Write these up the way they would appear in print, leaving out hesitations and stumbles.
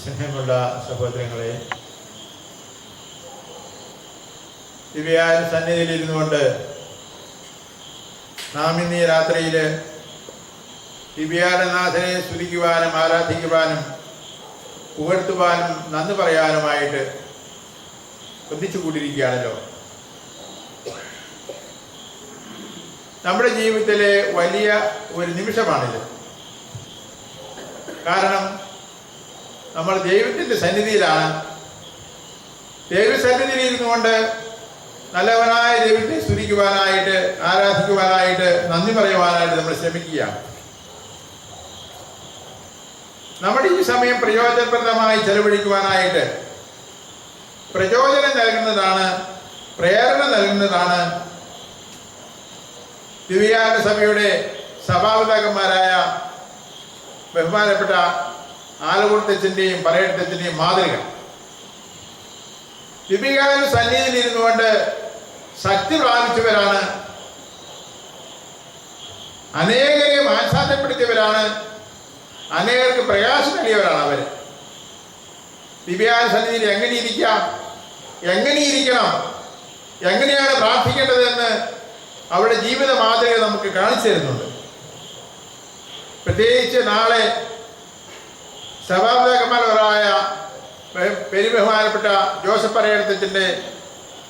സ്നേഹമുള്ള സഹോദരങ്ങളെ, ദിവ്യായ സന്നിധിയിലിരുന്നു കൊണ്ട് നാം ഇന്ന് ഈ രാത്രിയിൽ ദിവ്യാനാഥനെ സ്തുതിക്കുവാനും ആരാധിക്കുവാനും പുകഴ്ത്തുവാനും നന്ദി പറയാനുമായിട്ട് ഒന്നിച്ചു കൂടിയിരിക്കുകയാണല്ലോ. നമ്മുടെ ജീവിതത്തിലെ വലിയ ഒരു നിമിഷമാണിത്. കാരണം നമ്മൾ ദൈവത്തിൻ്റെ സന്നിധിയിലാണ്. ദൈവസന്നിധിയിൽ ഇരുന്നു കൊണ്ട് നല്ലവനായ ദൈവത്തെ സ്തുതിക്കുവാനായിട്ട്, ആരാധിക്കുവാനായിട്ട്, നന്ദി പറയുവാനായിട്ട് നമ്മൾ ശ്രമിക്കുകയാണ്. നമ്മുടെ ഈ സമയം പ്രയോജനപ്രദമായി ചെലവഴിക്കുവാനായിട്ട് പ്രചോദനം നൽകുന്നതാണ്, പ്രേരണ നൽകുന്നതാണ് ദിവ്യാന സഭയുടെ സഭാപിതാക്കന്മാരായ ബഹുമാനപ്പെട്ട ആലകുളത്തച്ഛൻ്റെയും പറയത്തച്ഛൻ്റെയും മാതൃക. ദിവ്യാന സന്നിധിയിൽ ഇരുന്നു കൊണ്ട് ശക്തി പ്രാപിച്ചവരാണ്, അനേകരെ മാനസാന്തരപ്പെടുത്തിയവരാണ്, അനേകർക്ക് പ്രകാശം നൽകിയവരാണ് അവർ. ദിവ്യാന സന്നിധിയിൽ എങ്ങനെ ഇരിക്കാം, എങ്ങനെ ഇരിക്കണം, എങ്ങനെയാണ് പ്രാർത്ഥിക്കേണ്ടതെന്ന് അവരുടെ ജീവിത മാതൃക നമുക്ക് കാണിച്ചു തരുന്നുണ്ട്. പ്രത്യേകിച്ച് നാളെ സഭാപിതാക്കന്മാരായ പെരുബഹുമാനപ്പെട്ട ജോസഫ് പറയത്തച്ഛൻ്റെ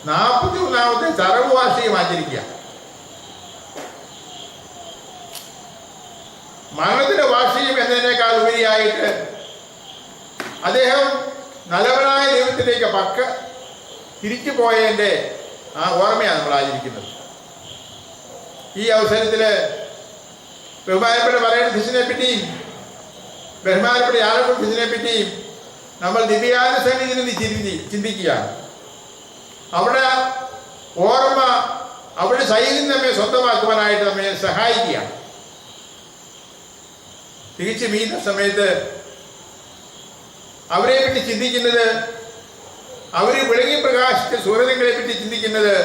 41ാമത്തെ ചരവ് വാർഷികം ആചരിക്കുക. മരണത്തിന്റെ വാർഷികം എന്നതിനേക്കാൾ ഉപരിയായിട്ട് അദ്ദേഹം നല്ലവനായ ദൈവത്തിലേക്ക് തിരിച്ചു പോയതിൻ്റെ ആ ഓർമ്മയാണ് നമ്മൾ ആചരിക്കുന്നത്. ഈ അവസരത്തിൽ ബഹുമാനപ്പെട്ട പറയത്തച്ഛനെ പറ്റിയും ബഹുമാനപ്പെട്ട ആലകുളത്തച്ഛനെ പറ്റിയും നമ്മൾ ദിവ്യാന സന്നിധിയിൽ നിന്ന് ചിന്തിക്കുകയാണ്. അവിടെ ഓർമ്മ, അവരുടെ ശൈലം നമ്മെ സ്വന്തമാക്കുവാനായിട്ട് നമ്മെ സഹായിക്കുകയാണ്. തിരിച്ചും ഈ സമയത്ത് അവരെ പറ്റി ചിന്തിക്കുന്നത്, അവർ വിളങ്ങി പ്രകാശിച്ച സൂര്യങ്ങളെ പറ്റി ചിന്തിക്കുന്നത്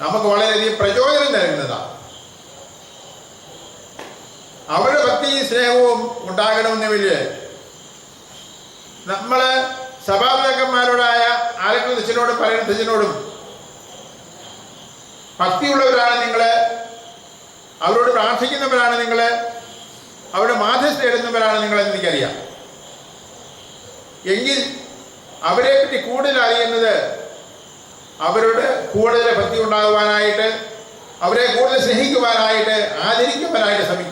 നമുക്ക് വളരെയധികം പ്രചോദനം നൽകുന്നതാണ്. അവരുടെ ഭക്തിയും സ്നേഹവും ഉണ്ടാകണമെന്നില്ല. നമ്മൾ സഭാപിതാക്കന്മാരോടായ ആലക്കുളത്തച്ഛനോടും പറയത്തച്ഛനോടും ഭക്തിയുള്ളവരാണ് നിങ്ങൾ, അവരോട് പ്രാർത്ഥിക്കുന്നവരാണ് നിങ്ങൾ, അവരുടെ മാധ്യസ്ഥ ഇടുന്നവരാണ് നിങ്ങളെന്ന് എനിക്കറിയാം. എങ്കിൽ അവരെ പറ്റി കൂടുതൽ അറിയുന്നത് അവരോട് കൂടുതൽ ഭക്തി ഉണ്ടാകുവാനായിട്ട്, അവരെ കൂടുതൽ സ്നേഹിക്കുവാനായിട്ട്, ആദരിക്കുവാനായിട്ട്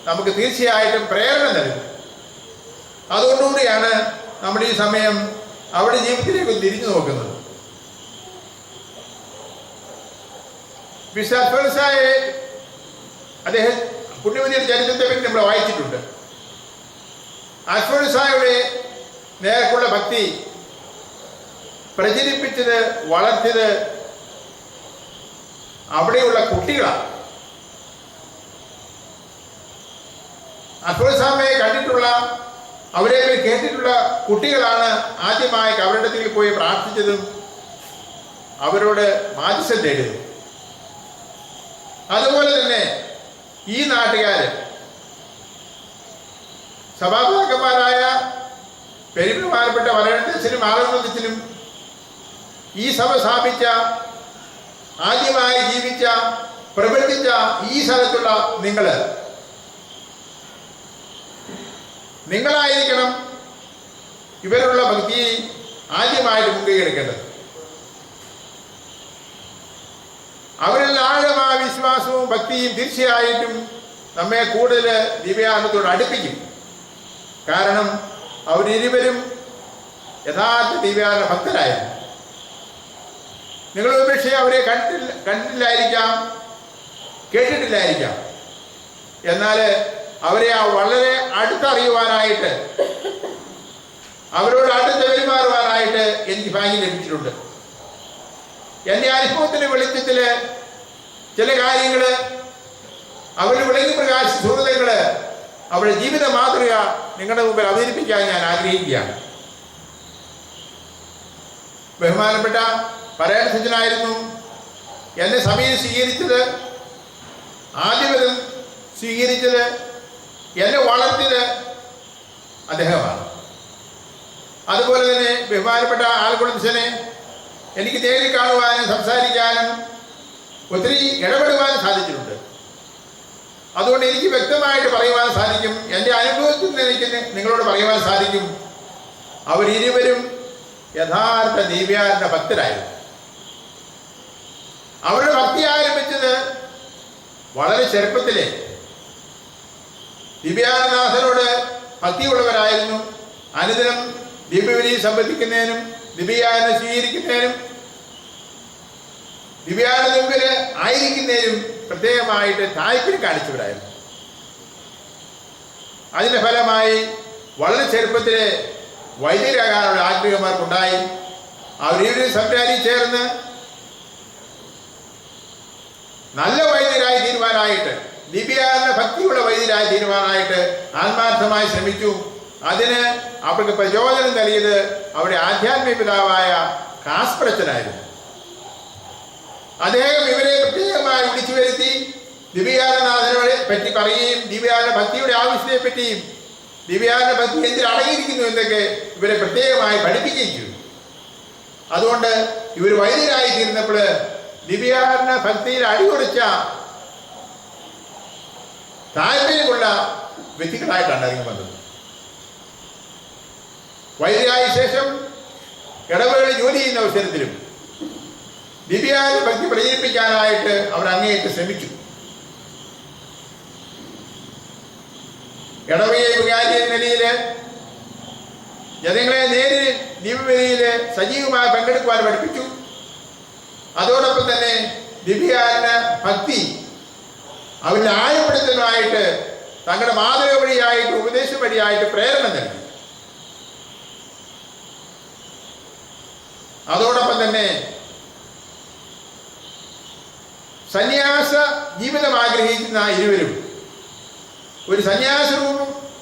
നമുക്ക് തീർച്ചയായിട്ടും പ്രേരണ നൽകും. അതുകൊണ്ടുകൂടിയാണ് നമ്മുടെ ഈ സമയം അവരുടെ ജീവിതത്തിലേക്ക് തിരിഞ്ഞു നോക്കുന്നത്. വിശ്വാസയെ അദ്ദേഹം പുണ്യവതിയുടെ ചരിത്രത്തെ പറ്റി നമ്മൾ വായിച്ചിട്ടുണ്ട്. അൽഫോൻസായുടെ നേർക്കുള്ള ഭക്തി പ്രചരിപ്പിച്ചത്, വളർത്തിയത് അവിടെയുള്ള കുട്ടികളാണ്. അൽഫോൻസാമയെ കണ്ടിട്ടുള്ള, അവരെ കേട്ടിട്ടുള്ള കുട്ടികളാണ് ആദ്യമായി അവരുടെ അടുത്തേക്ക് പോയി പ്രാർത്ഥിച്ചതും അവരോട് മാധ്യസ്ഥം തേടിയതും. അതുപോലെ തന്നെ ഈ നാട്ടുകാര് സഭാപിതാക്കന്മാരായ പെരുമാനപ്പെട്ട പറയത്തച്ഛനും ആലകുളത്തച്ഛനും ഈ സഭ സ്ഥാപിച്ച, ആദ്യമായി ജീവിച്ച, പ്രവർത്തിച്ച ഈ സ്ഥലത്തുള്ള നിങ്ങളായിരിക്കണം ഇവരുള്ള ഭക്തിയെ ആദ്യമായിട്ട് മുൻകൈയെടുക്കേണ്ടത്. അവരിൽ ആഴമായ വിശ്വാസവും ഭക്തിയും തീർച്ചയായിട്ടും നമ്മെ കൂടുതൽ ദിവ്യാനത്തോട് അടുപ്പിക്കും. കാരണം അവരിരുവരും യഥാർത്ഥ ദിവ്യാന ഭക്തരായിരുന്നു. നിങ്ങൾ ഒരുപക്ഷെ അവരെ കണ്ടിട്ടില്ലായിരിക്കാം, കേട്ടിട്ടില്ലായിരിക്കാം. എന്നാൽ അവരെ വളരെ അടുത്തറിയുവാനായിട്ട്, അവരോട് അടുത്ത് പെരുമാറുവാനായിട്ട് എനിക്ക് ഭാഗ്യം ലഭിച്ചിട്ടുണ്ട്. എൻ്റെ അനുഭവത്തിൻ്റെ വെളിച്ചത്തിൽ ചില കാര്യങ്ങൾ, അവരുടെ വിളങ്ങി പ്രകാശ സുഹൃത്തുക്കൾ, അവരുടെ ജീവിത മാതൃക നിങ്ങളുടെ മുമ്പിൽ അവതരിപ്പിക്കാൻ ഞാൻ ആഗ്രഹിക്കുകയാണ്. ബഹുമാനപ്പെട്ട പറയത്തച്ഛനായിരുന്നു എന്നെ സഭയിൽ സ്വീകരിച്ചത്, ആദ്യം സ്വീകരിച്ചത്, എന്നെ വളർത്തിയത്, അദ്ദേഹമാണ്. അതുപോലെ തന്നെ ബഹുമാനപ്പെട്ട ആൽക്കുളത്തിനെ എനിക്ക് നേരിൽ കാണുവാനും സംസാരിക്കാനും ഒത്തിരി ഇടപെടുവാനും സാധിച്ചിട്ടുണ്ട്. അതുകൊണ്ട് എനിക്ക് വ്യക്തമായിട്ട് പറയുവാൻ സാധിക്കും, എൻ്റെ അനുഭവത്തിൽ നിന്ന് എനിക്ക് നിങ്ങളോട് പറയുവാൻ സാധിക്കും, അവരിരുവരും യഥാർത്ഥ ദിവ്യാനന്ദ ഭക്തരായിരുന്നു. അവരുടെ ഭക്തി ആരംഭിച്ചത് വളരെ ചെറുപ്പത്തിലെ ദിവ്യാനന്ദനാഥനോട് ഭക്തിയുള്ളവരായിരുന്നു. അനുദിനം ദിവ്യബലി സംബന്ധിക്കുന്നതിനും ദിവ്യാനന്ദ സ്വീകരിക്കുന്നതിനും ദിവ്യാനന്ദ മുമ്പിൽ ആയിരിക്കുന്നതിനും പ്രത്യേകമായിട്ട് താല്പര്യം കാണിച്ചവരായിരുന്നു. അതിന്റെ ഫലമായി വളരെ ചെറുപ്പത്തിലെ വൈദ്യരാകാനുള്ള ആഗ്രഹമാർക്കുണ്ടായി. അവരിവര് സംസാരിച്ച് ചേർന്ന് നല്ല വൈദ്യരായി തീരുവാനായിട്ട്, ദിവ്യാനന്ദ ഭക്തിയുള്ള വൈദ്യരായി തീരുവാനായിട്ട് ആത്മാർത്ഥമായി ശ്രമിച്ചു. അതിന് അവർക്ക് പ്രചോദനം നൽകിയത് അവരുടെ ആധ്യാത്മിക പിതാവായ കാസ്പരച്ചനായിരുന്നു. അദ്ദേഹം ഇവരെ പ്രത്യേകമായി വിളിച്ചു വരുത്തി ദിവ്യാനന്ദനാഥനെ പറ്റി പറയുകയും ദിവ്യാനന്ദ ഭക്തിയുടെ ആവശ്യത്തെ പറ്റിയും ദിവ്യാനന്ദ ഭക്തി എന്തിൽ അടങ്ങിയിരിക്കുന്നു എന്നൊക്കെ ഇവരെ പ്രത്യേകമായി പഠിപ്പിക്കുകയും ചെയ്തു. അതുകൊണ്ട് ഇവർ വൈദ്യരായി തീർന്നപ്പോൾ ദിവ്യാനന്ദ ഭക്തിയിൽ അടിയുറച്ച താല്പര്യമുള്ള വ്യക്തികളായിട്ടാണ് ഇറങ്ങി വന്നത്. വൈദ്യരായ ശേഷം ഇടവകളിൽ ജോലി ചെയ്യുന്ന അവസരത്തിലും ദിവ്യാനന്ദ ഭക്തി പ്രചരിപ്പിക്കാനായിട്ട് അവർ അങ്ങേയറ്റം ശ്രമിച്ചു. ഇടവകയെ വികാരി എന്ന നിലയിൽ ജനങ്ങളെ നേരിൽ ദിവ്യബലിയിൽ സജീവമായി പങ്കെടുക്കുവാൻ പഠിപ്പിച്ചു. അതോടൊപ്പം തന്നെ ദിവ്യാനന്ദ ഭക്തി അവരുടെ ആഴപ്പെടുത്തുന്നതിനായിട്ട് തങ്ങളുടെ മാതൃക വഴിയായിട്ട് ഉപദേശം വഴിയായിട്ട് പ്രേരണ നൽകി. അതോടൊപ്പം തന്നെ സന്യാസ ജീവിതം ആഗ്രഹിക്കുന്ന ഇരുവരും ഒരു സന്യാസ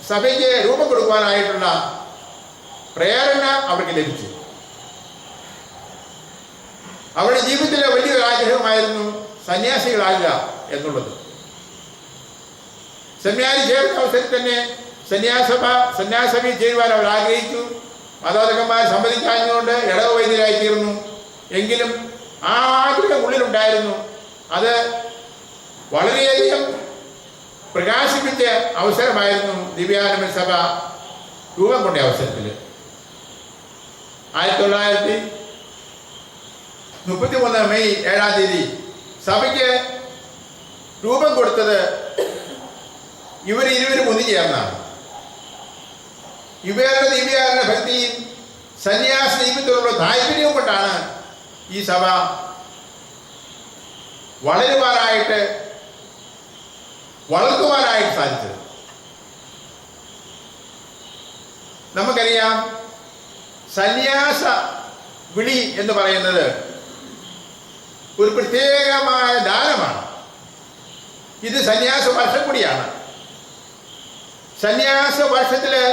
സഭയ്ക്ക് രൂപം കൊടുക്കുവാനായിട്ടുള്ള പ്രേരണ അവർക്ക് ലഭിച്ചു. അവരുടെ ജീവിതത്തിലെ വലിയൊരു ആഗ്രഹമായിരുന്നു സന്യാസികളാകുക എന്നുള്ളത്. സെമിനാരി ചേർന്ന അവസരത്തിൽ തന്നെ സന്യാസഭയിൽ ചേരുവാൻ അവർ ആഗ്രഹിച്ചു. മാതാപിതാക്കന്മാർ സമ്മതിക്കാഞ്ഞതുകൊണ്ട് ഇടവ വൈദ്യരായി തീർന്നു. എങ്കിലും ആ ആഗ്രഹം ഉള്ളിലുണ്ടായിരുന്നു. അത് വളരെയധികം പ്രകാശിപ്പിച്ച അവസരമായിരുന്നു ദിവ്യാനന്ദ സഭ രൂപം കൊണ്ട അവസരത്തിൽ. 1933 മെയ് 7-ാം തീയതി സഭയ്ക്ക് രൂപം കൊടുത്തത് ഇവരിരുവരും ഒന്നുചേർന്നാണ്. ഇവരുടെ ദിവ്യാനന്ദ ഭക്തിയും സന്യാസ ജീവിതത്തിലുള്ള താല്പര്യവും കൊണ്ടാണ് ഈ സഭ വളർത്തുവാനായിട്ട് സാധിച്ചത്. നമുക്കറിയാം, സന്യാസ വിളി എന്ന് പറയുന്നത് ഒരു പ്രത്യേകമായ ദാനമാണ്. ഇത് സന്യാസ വർഷം കൂടിയാണ്. സന്യാസ വർഷത്തില്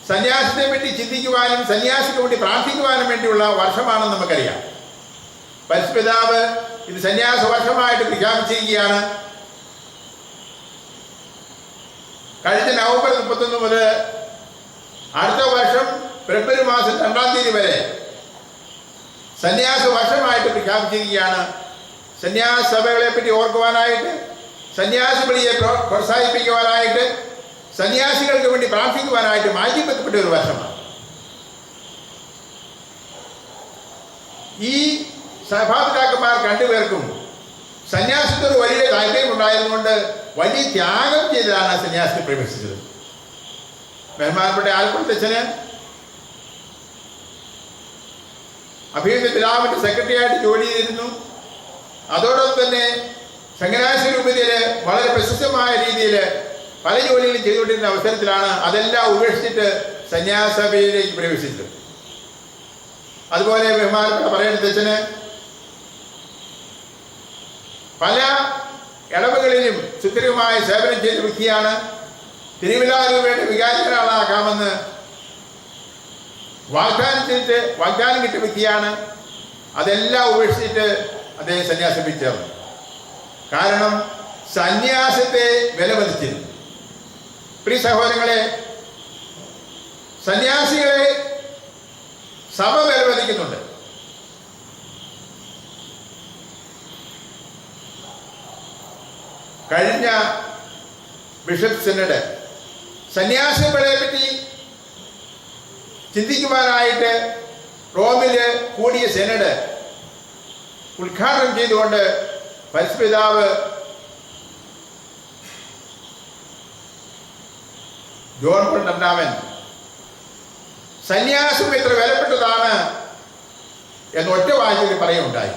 സന്യാസത്തെ പറ്റി ചിന്തിക്കുവാനും സന്യാസിക്ക് വേണ്ടി പ്രാർത്ഥിക്കുവാനും വേണ്ടിയുള്ള വർഷമാണെന്ന് നമുക്കറിയാം. പരിശുദ്ധപിതാവ് ഇത് സന്യാസ വർഷമായിട്ട് പ്രഖ്യാപിച്ചിരിക്കുകയാണ്. കഴിഞ്ഞ നവംബർ 31 മുതൽ അടുത്ത വർഷം ഫെബ്രുവരി മാസം 2-ാം തീയതി വരെ സന്യാസ വർഷമായിട്ട് പ്രഖ്യാപിച്ചിരിക്കുകയാണ്. സന്യാസ സഭകളെ പറ്റി ഓർക്കുവാനായിട്ട്, സന്യാസ വിളിയെ പ്രോത്സാഹിപ്പിക്കുവാനായിട്ട്, സന്യാസികൾക്ക് വേണ്ടി പ്രാർത്ഥിക്കുവാനായിട്ട് മാറ്റിവെക്കപ്പെട്ട ഒരു വർഷമാണ്. ഈ സഭാപിതാക്കന്മാർ രണ്ടുപേർക്കും സന്യാസത്തോട് വലിയ താല്പര്യമുണ്ടായതുകൊണ്ട് വലിയ ത്യാഗം ചെയ്തതാണ് സന്യാസത്തിൽ പ്രവേശിച്ചത്. ബഹുമാനപ്പെട്ട ആൽക്കുളത്തച്ഛന് അഭിയുന്ന പിതാവിന്റെ സെക്രട്ടറിയായിട്ട് ജോലി ചെയ്തിരുന്നു. അതോടൊപ്പം തന്നെ ചങ്ങനാശ്ശേരി രൂപതയിൽ വളരെ പ്രശസ്തമായ രീതിയിൽ പല ജോലികളും ചെയ്തുകൊണ്ടിരുന്ന അവസരത്തിലാണ് അതെല്ലാം ഉപേക്ഷിച്ചിട്ട് സന്യാസഭയിലേക്ക് പ്രവേശിച്ചത്. അതുപോലെ ബഹുമാനപ്പെട്ട പറയണത്തച്ഛന് പല ഇടവുകളിലും സുസ്ഥിരമായ സേവനം ചെയ്ത വ്യക്തിയാണ്. തിരുവിലാരൂപയുടെ വികാരികളാകാമെന്ന് വാഗ്ദാനം കിട്ടിയ വ്യക്തിയാണ്. അതെല്ലാം ഉപേക്ഷിച്ചിട്ട് അദ്ദേഹം സന്യാസം ചേർന്നു. കാരണം സന്യാസത്തെ വിലമതിച്ചിരുന്നു. പ്രിയ സഹോദരങ്ങളെ, സന്യാസികളെ സഭ വിലമതിക്കുന്നുണ്ട്. കഴിഞ്ഞ ബിഷപ്പ് സിനഡ് സന്യാസികളെ പറ്റി ചിന്തിക്കുവാനായിട്ട് റോമില് കൂടിയ സിനഡ് ഉദ്ഘാടനം ചെയ്തുകൊണ്ട് പരിശുദ്ധപിതാവ് ജോൺ പോൾ രണ്ടാമൻ സന്യാസം എത്ര വിലപ്പെട്ടതാണ് എന്ന് ഒറ്റ വാചകത്തിൽ പറയുകയുണ്ടായി.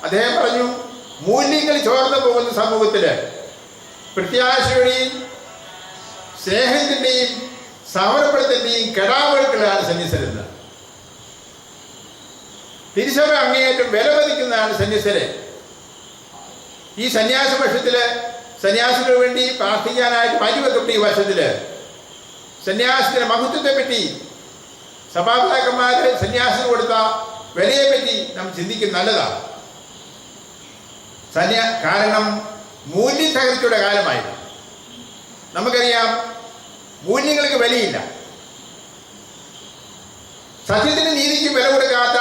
അദ്ദേഹം പറഞ്ഞു, മൂല്യങ്ങൾ ചോർന്നു പോകുന്ന സമൂഹത്തില് പ്രത്യാശയുടെയും സ്നേഹത്തിന്റെയും സമർപ്പണത്തിന്റെയും കെടാവഴുക്കളാണ് സന്യസ്തരെന്ന്. തിരുസഭ അങ്ങേയറ്റം വിലമതിക്കുന്നതാണ് സന്യസ്തരെ. ഈ സന്യാസ പക്ഷത്തില് സന്യാസികൾക്ക് വേണ്ടി പ്രാർത്ഥിക്കാനായിട്ട് മാറ്റിവെക്കപ്പെട്ട ഈ വർഷത്തില് സന്യാസത്തിന്റെ മഹത്വത്തെ പറ്റി സഭാപിതാക്കന്മാര് സന്യാസിന് കൊടുത്ത വിലയെ പറ്റി നാം ചിന്തിക്കുന്നത് നല്ലതാണ്. കാരണം മൂല്യം തകർച്ചയുടെ കാലമായിരുന്നു. നമുക്കറിയാം, മൂല്യങ്ങൾക്ക് വിലയില്ല. സത്യത്തിന് നീതിക്ക് വില കൊടുക്കാത്ത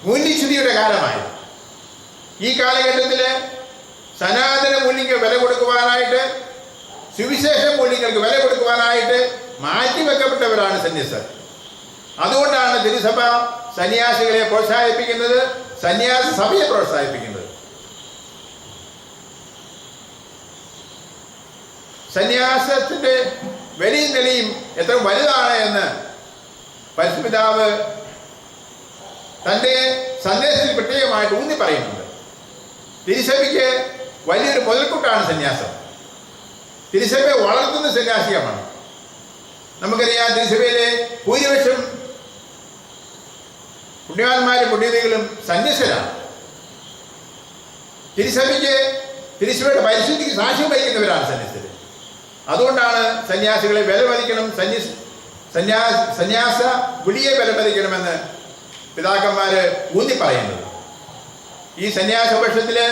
മൂല്യച്യുതിയുടെ കാലമായിരുന്നു. ഈ കാലഘട്ടത്തില് സനാതന മൂല്യങ്ങൾക്ക് വില കൊടുക്കുവാനായിട്ട്, സുവിശേഷ മൂല്യങ്ങൾക്ക് വില കൊടുക്കുവാനായിട്ട് മാറ്റിവെക്കപ്പെട്ടവരാണ് സന്യാസർ. അതുകൊണ്ടാണ് തിരുസഭ സന്യാസികളെ പ്രോത്സാഹിപ്പിക്കുന്നത്, സന്യാസ സഭയെ പ്രോത്സാഹിപ്പിക്കുന്നത്. സന്യാസത്തിന്റെ വിലയും നിലയും എത്ര വലുതാണ് എന്ന് പരിശുദ്ധപിതാവ് തൻ്റെ സന്ദേശത്തിൽ പ്രത്യേകമായിട്ട് ഊന്നി പറയുന്നുണ്ട്. തിരുസഭയ്ക്ക് വലിയൊരു മുതൽക്കൂട്ടാണ് സന്യാസം. തിരുസഭയെ വളർത്തുന്ന സന്യാസികമാണ്. നമുക്കറിയാം, തിരുസഭയിലെ ഭൂരിപക്ഷം പുണ്യവാന്മാരും പുണ്യവതികളും സന്യസ്തരാണ്. തിരുസഭയുടെ പരിശുദ്ധിക്ക് സാക്ഷ്യം വഹിക്കുന്നവരാണ് സന്യസ്തര്. അതുകൊണ്ടാണ് സന്യാസികളെ വിലമതിക്കണം, സന്യാസ വിളിയെ വിലമതിക്കണമെന്ന് പിതാക്കന്മാര് ഊന്നി പറയുന്നത്. ഈ സന്യാസ പക്ഷത്തില്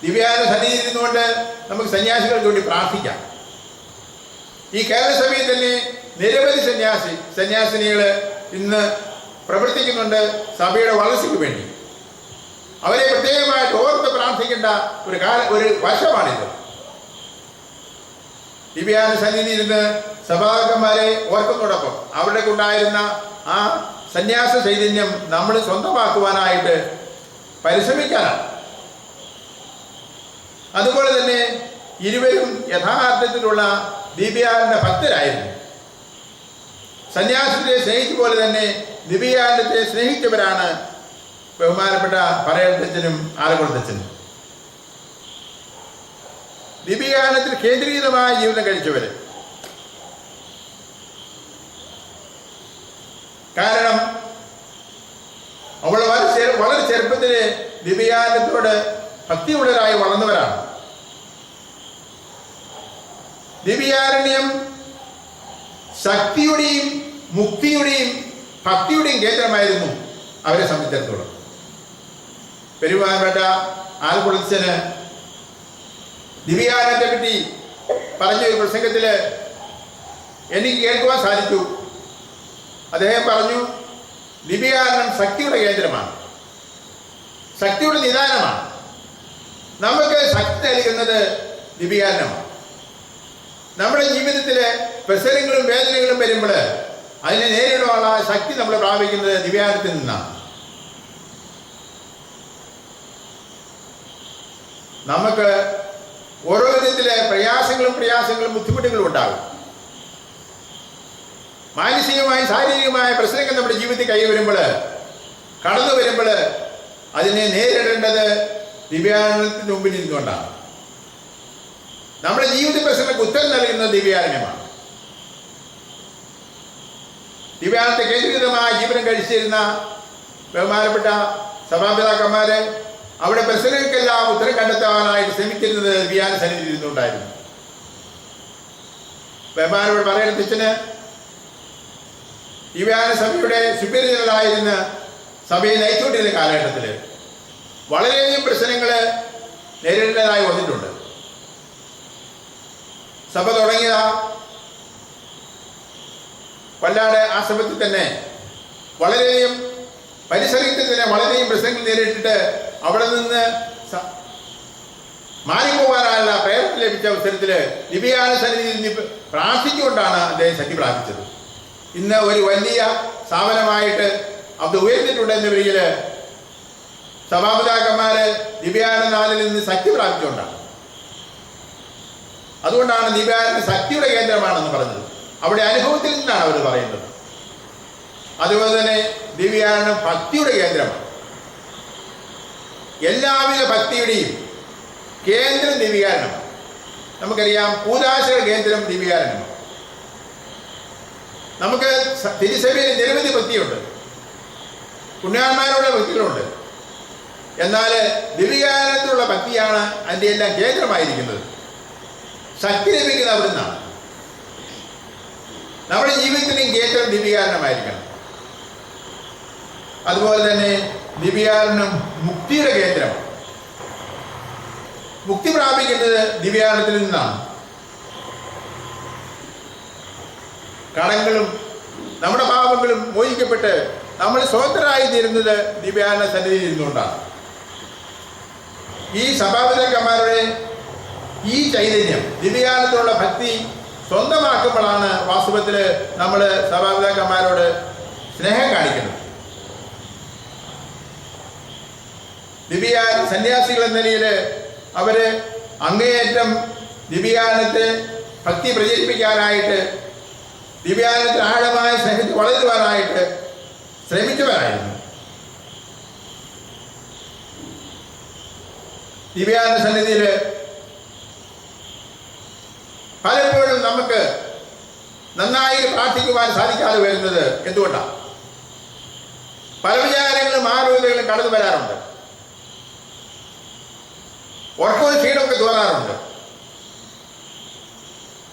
ദിവ്യാന സന്നിധിയിരുന്നുകൊണ്ട് നമുക്ക് സന്യാസികൾക്ക് വേണ്ടി പ്രാർത്ഥിക്കാം. ഈ കേരള സഭയിൽ തന്നെ നിരവധി സന്യാസിനികള് ഇന്ന് പ്രവർത്തിക്കുന്നുണ്ട് സഭയുടെ വളർച്ചയ്ക്ക് വേണ്ടി. അവരെ പ്രത്യേകമായിട്ട് ഓർത്ത് പ്രാർത്ഥിക്കേണ്ട ഒരു വർഷമാണിത്. ദിവ്യാന സന്നിധിയിരുന്ന് സഭാകന്മാരെ ഓർക്കുന്നതോടൊപ്പം അവരുടെ ഉണ്ടായിരുന്ന ആ സന്യാസ ചൈതന്യം നമ്മൾ സ്വന്തമാക്കുവാനായിട്ട് പരിശ്രമിക്കാനാണ്. അതുപോലെ തന്നെ ഇരുവരും യഥാർത്ഥത്തിലുള്ള ദിവ്യാനന്ദ ഭക്തരായിരുന്നു. സന്യാസത്തെ സ്നേഹിച്ച പോലെ തന്നെ ദിവ്യാനന്ദത്തെ സ്നേഹിച്ചവരാണ് ബഹുമാനപ്പെട്ട പറയത്തച്ഛനും ആലക്കുളത്തച്ഛനും. ദിവ്യാനന്ദത്തിൽ കേന്ദ്രീകൃതമായ ജീവിതം കഴിച്ചവര്. കാരണം അവൾ വളരെ ചെറുപ്പത്തില് ദിവ്യാനന്ദത്തോട് ഭക്തിയുള്ളവരായി വളർന്നവരാണ്. ദിവ്യാരണ്യം ശക്തിയുടെയും മുക്തിയുടെയും ഭക്തിയുടെയും കേന്ദ്രമായിരുന്നു അവരെ സംബന്ധിച്ചിടത്തോളം. പെരുമാനപ്പെട്ട ആലക്കുളത്തച്ഛന് ദിവ്യാനന്ദത്തെ പറ്റി പറഞ്ഞ ഒരു പ്രസംഗത്തില് എനിക്ക് കേൾക്കുവാൻ സാധിച്ചു. അദ്ദേഹം പറഞ്ഞു, ദിവ്യാനന്ദം ശക്തിയുടെ കേന്ദ്രമാണ്, ശക്തിയുടെ നിദാനമാണ്. നമുക്ക് ശക്തി നൽകുന്നത് ദിവ്യാനന്ദമാണ്. നമ്മുടെ ജീവിതത്തിലെ പ്രശ്നങ്ങളും വേദനകളും വരുമ്പോൾ അതിനെ നേരിടാനുള്ള ശക്തി നമ്മൾ പ്രാപിക്കുന്നത് ദിവ്യാനന്ദത്തിൽ നിന്നാണ്. നമുക്ക് ഓരോ വിധത്തിലെ പ്രയാസങ്ങളും ബുദ്ധിമുട്ടുകളും ഉണ്ടാകും. മാനസികമായി ശാരീരികമായ പ്രശ്നങ്ങൾ നമ്മുടെ ജീവിതത്തിൽ കടന്നു വരുമ്പോൾ അതിനെ നേരിടേണ്ടത് ദിവ്യാനന്ദത്തിന് മുമ്പിൽ ഇരുന്നുകൊണ്ടാണ്. നമ്മുടെ ജീവിത പ്രശ്നങ്ങൾക്ക് ഉത്തരം നൽകുന്നത് ദിവ്യാരണ്യമാണ്. ദിവ്യാനന്ദത്തെ കേന്ദ്രീകൃതമായ ജീവിതം കഴിച്ചിരുന്ന ബഹുമാനപ്പെട്ട സഭാപിതാക്കന്മാര് അവിടെ പ്രശ്നങ്ങൾക്കെല്ലാം ഉത്തരം കണ്ടെത്താനായിട്ട് ശ്രമിച്ചിരുന്നത് ദിവ്യാനന്ദ സന്നിധിയിൽ ഇരുന്നുണ്ടായിരുന്നു. ബഹുമാനപ്പെട്ട പറയത്തച്ഛന് ദിവ്യാനന്ദ സഭയുടെ സുപീരിയറായിരുന്ന സഭയെ നയിച്ചുകൊണ്ടിരുന്ന കാലഘട്ടത്തിൽ വളരെയധികം പ്രശ്നങ്ങൾ നേരിടേണ്ടതായി വന്നിട്ടുണ്ട്. സഭ തുടങ്ങിയ കൊല്ലാട് ആശ്രമത്തിൽ തന്നെ വളരെയധികം പരിസരത്തിൽ തന്നെ വളരെയധികം പ്രശ്നങ്ങൾ നേരിട്ടിട്ട് അവിടെ നിന്ന് മാറിപ്പോകാനുള്ള പ്രേരണ ലഭിച്ച അവസരത്തിൽ ദിവ്യാന സന്നിധിയിൽ നിന്ന് പ്രാർത്ഥിച്ചുകൊണ്ടാണ് അദ്ദേഹം ശക്തി പ്രാപിച്ചത്. ഇന്ന് ഒരു വലിയ സ്ഥാപനമായിട്ട് അത് ഉയർന്നിട്ടുണ്ട് എന്ന വരിയിൽ സഭാപിതാക്കന്മാര് ദിവ്യാനനാഥിൽ നിന്ന് ശക്തി പ്രാപിച്ചുകൊണ്ടാണ്. അതുകൊണ്ടാണ് ദിവ്യാനന്ദ ശക്തിയുടെ കേന്ദ്രമാണെന്ന് പറഞ്ഞത്. അവിടെ അനുഭവത്തിൽ നിന്നാണ് അവർ പറയുന്നത്. അതുപോലെ തന്നെ ദിവ്യാനന്ദം ഭക്തിയുടെ കേന്ദ്രമാണ്. എല്ലാവിധ ഭക്തിയുടെയും കേന്ദ്രം ദിവ്യാനന്ദമാണ്. നമുക്കറിയാം കൂദാശയുടെ കേന്ദ്രം ദിവ്യാനന്ദമാണ്. നമുക്ക് തിരുസഭയിൽ നിരവധി ഭക്തിയുണ്ട്, പുണ്യാന്മാരുടെ ഭക്തികളുണ്ട്. എന്നാൽ ദിവ്യാനന്ദത്തിലുള്ള ഭക്തിയാണ് അതിൻ്റെ എല്ലാം കേന്ദ്രമായിരിക്കുന്നത്. ശക്തി ലഭിക്കുന്നത് അവിടെ നിന്നാണ്. നമ്മുടെ ജീവിതത്തിൻ്റെയും കേന്ദ്രം ദിവ്യാനന്ദമായിരിക്കണം. അതുപോലെ തന്നെ ദിവ്യാനന്ദം മുക്തിയുടെ കേന്ദ്രമാണ്. മുക്തി പ്രാപിക്കുന്നത് ദിവ്യാനന്ദത്തിൽ നിന്നാണ്. കടങ്ങളും നമ്മുടെ പാപങ്ങളും മോചിക്കപ്പെട്ട് നമ്മൾ സ്വതന്ത്രരായി തീരുന്നത് ദിവ്യാനന്ദ സന്നിധിയിൽ ഇരുന്നുകൊണ്ടാണ്. ഈ സഭാപിതാക്കന്മാരുടെ ഈ ചൈതന്യം ദിവ്യാനന്ദത്തിലുള്ള ഭക്തി സ്വന്തമാക്കുമ്പോഴാണ് വാസ്തവത്തിൽ നമ്മൾ സഭാപിതാക്കന്മാരോട് സ്നേഹം കാണിക്കുന്നത്. ദിവ്യാനന്ദ സന്യാസികൾ എന്ന നിലയിൽ അവര് അങ്ങേയറ്റം ദിവ്യാനന്ദത്തെ ഭക്തി പ്രചരിപ്പിക്കാനായിട്ട് ദിവ്യാനന്ദത്തിൽ ആഴമായ സ്നേഹത്തിൽ വളരുവാനായിട്ട് ശ്രമിച്ചവരായിരുന്നു. ദിവ്യാനന്ദ സന്നിധിയിൽ പലപ്പോഴും നമുക്ക് നന്നായി പ്രാർത്ഥിക്കുവാൻ സാധിക്കാതെ വരുന്നത് എന്തുകൊണ്ടാണ്? പല വിചാരങ്ങളും ആലോചനകളും കടന്നു വരാറുണ്ട്. ഉറക്കവും ക്ഷീണമൊക്കെ തോന്നാറുണ്ട്.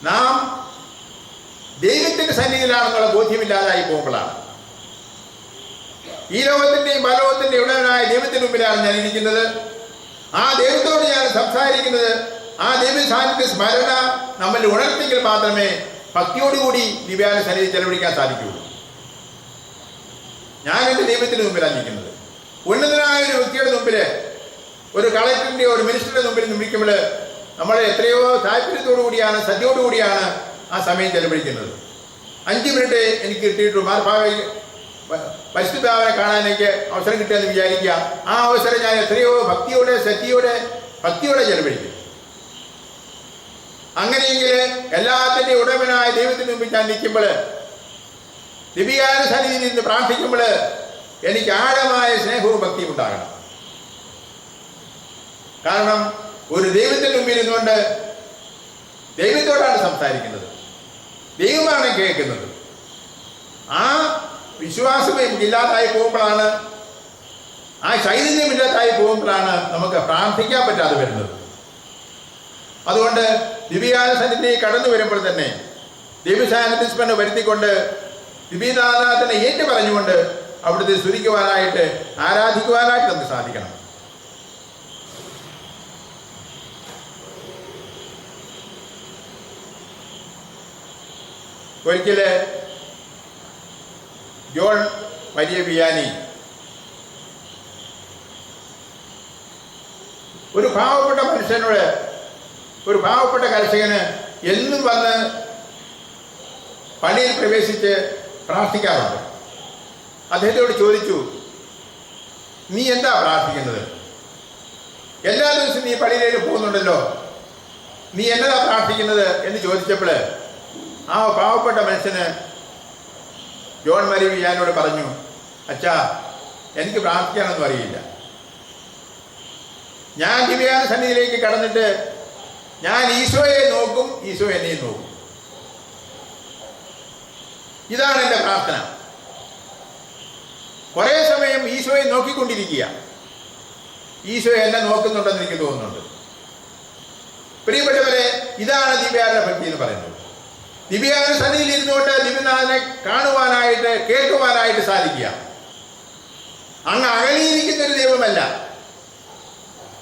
നാം ദൈവത്തിന്റെ സന്നിധിയിലാണെന്നുള്ള ബോധ്യമില്ലാതായി പോകുമ്പോഴാണ്. ഈ ലോകത്തിന്റെയും പരലോകത്തിന്റെയും ഉടനായ ദൈവത്തിന് മുമ്പിലാണ് ഞാൻ ഇരിക്കുന്നത്. ആ ദൈവത്തോട് ഞാൻ സംസാരിക്കുന്നത്, ആ ദൈവ സാന്നിധ്യ സ്മരണ നമ്മൾ ഉണർത്തിയെങ്കിൽ മാത്രമേ ഭക്തിയോടുകൂടി ദിവ്യാന സന്നിധി ചെലവഴിക്കാൻ സാധിക്കുകയുള്ളൂ. ഞാൻ എൻ്റെ ദൈവത്തിന് മുമ്പിലാണ് ഇരിക്കുന്നത്. ഉന്നതനായ ഒരു വ്യക്തിയുടെ മുമ്പിൽ, ഒരു കളക്ടറിൻ്റെയോ ഒരു മിനിസ്റ്ററുടെ മുമ്പിൽ നിൽക്കുമ്പോൾ നമ്മൾ എത്രയോ താല്പര്യത്തോടു കൂടിയാണ്, ശ്രദ്ധയോടുകൂടിയാണ് ആ സമയം ചെലവഴിക്കുന്നത്. 5 മിനിറ്റ് എനിക്ക് കിട്ടിയിട്ടു പരിശുദ്ധാവനെ കാണാനേക്ക് അവസരം കിട്ടുമെന്ന് വിചാരിക്കുക. ആ അവസരം ഞാൻ എത്രയോ ഭക്തിയോടെ, ശ്രദ്ധയോടെ, ഭക്തിയോടെ ചെലവഴിക്കും. അങ്ങനെയെങ്കിൽ എല്ലാത്തിൻ്റെയും ഉടമനായ ദൈവത്തിന് മുമ്പിൽ ഞാൻ നിൽക്കുമ്പോൾ, ദിവ്യാന സന്നിധിയിൽ നിന്ന് പ്രാർത്ഥിക്കുമ്പോൾ എനിക്ക് ആഴമായ സ്നേഹവും ഭക്തിയും ഉണ്ടാകണം. കാരണം ഒരു ദൈവത്തിന് മുമ്പിൽ ഇരുന്നുകൊണ്ട് ദൈവത്തോടാണ് സംസാരിക്കുന്നത്, ദൈവമാണ് കേൾക്കുന്നത്. ആ വിശ്വാസം ഇല്ലാതായി പോകുമ്പോഴാണ്, ആ ചൈതന്യം ഇല്ലാതായി പോകുമ്പോഴാണ് നമുക്ക് പ്രാർത്ഥിക്കാൻ പറ്റാതെ വരുന്നത്. അതുകൊണ്ട് ദിവ്യാന സന്നിധി കടന്നു വരുമ്പോൾ തന്നെ ദിവ്യസാന്നിധ്യം വരുത്തിക്കൊണ്ട് ദിവ്യനാഥനെ ഏറ്റു പറഞ്ഞുകൊണ്ട് അവിടുത്തെ സ്തുതിക്കുവാനായിട്ട്, ആരാധിക്കുവാനായിട്ട് നമുക്ക് സാധിക്കണം. ഒരിക്കല് ജോൺ മരിയ വിയാനി ഒരു പാവപ്പെട്ട മനുഷ്യനോട്, ഒരു പാവപ്പെട്ട കർഷകന് എന്നും വന്ന് പള്ളിയിൽ പ്രവേശിച്ച് പ്രാർത്ഥിക്കാറുണ്ട്. അദ്ദേഹത്തോട് ചോദിച്ചു, നീ എന്താ പ്രാർത്ഥിക്കുന്നത്? എല്ലാ ദിവസവും നീ പള്ളിയിലേക്ക് പോകുന്നുണ്ടല്ലോ, നീ എന്നതാ പ്രാർത്ഥിക്കുന്നത് എന്ന് ചോദിച്ചപ്പോൾ ആ പാവപ്പെട്ട മനുഷ്യന് ജോൺ മരിയ വിയാനിയോട് പറഞ്ഞു, അച്ഛാ, എനിക്ക് പ്രാർത്ഥിക്കാനൊന്നും അറിയില്ല. ഞാൻ ദിവ്യാന സന്നിധിയിലേക്ക് കടന്നിട്ട് ഞാൻ ഈശോയെ നോക്കും, ഈശോ എന്നെയും നോക്കും. ഇതാണ് എൻ്റെ പ്രാർത്ഥന. കുറേ സമയം ഈശോയെ നോക്കിക്കൊണ്ടിരിക്കുക. ഈശോ എന്നെ നോക്കുന്നുണ്ടെന്ന് എനിക്ക് തോന്നുന്നുണ്ട്. പ്രിയപ്പെട്ടവരെ, ഇതാണ് ദിവ്യാന ഭക്തി എന്ന് പറയുന്നത്. ദിവ്യാന സന്നിധിയിൽ ഇരുന്നുകൊണ്ട് ദിവ്യനാഥനെ കാണുവാനായിട്ട്, കേൾക്കുവാനായിട്ട് സാധിക്കുക. അങ്ങ് അകലിയിരിക്കുന്ന ഒരു ദൈവമല്ല,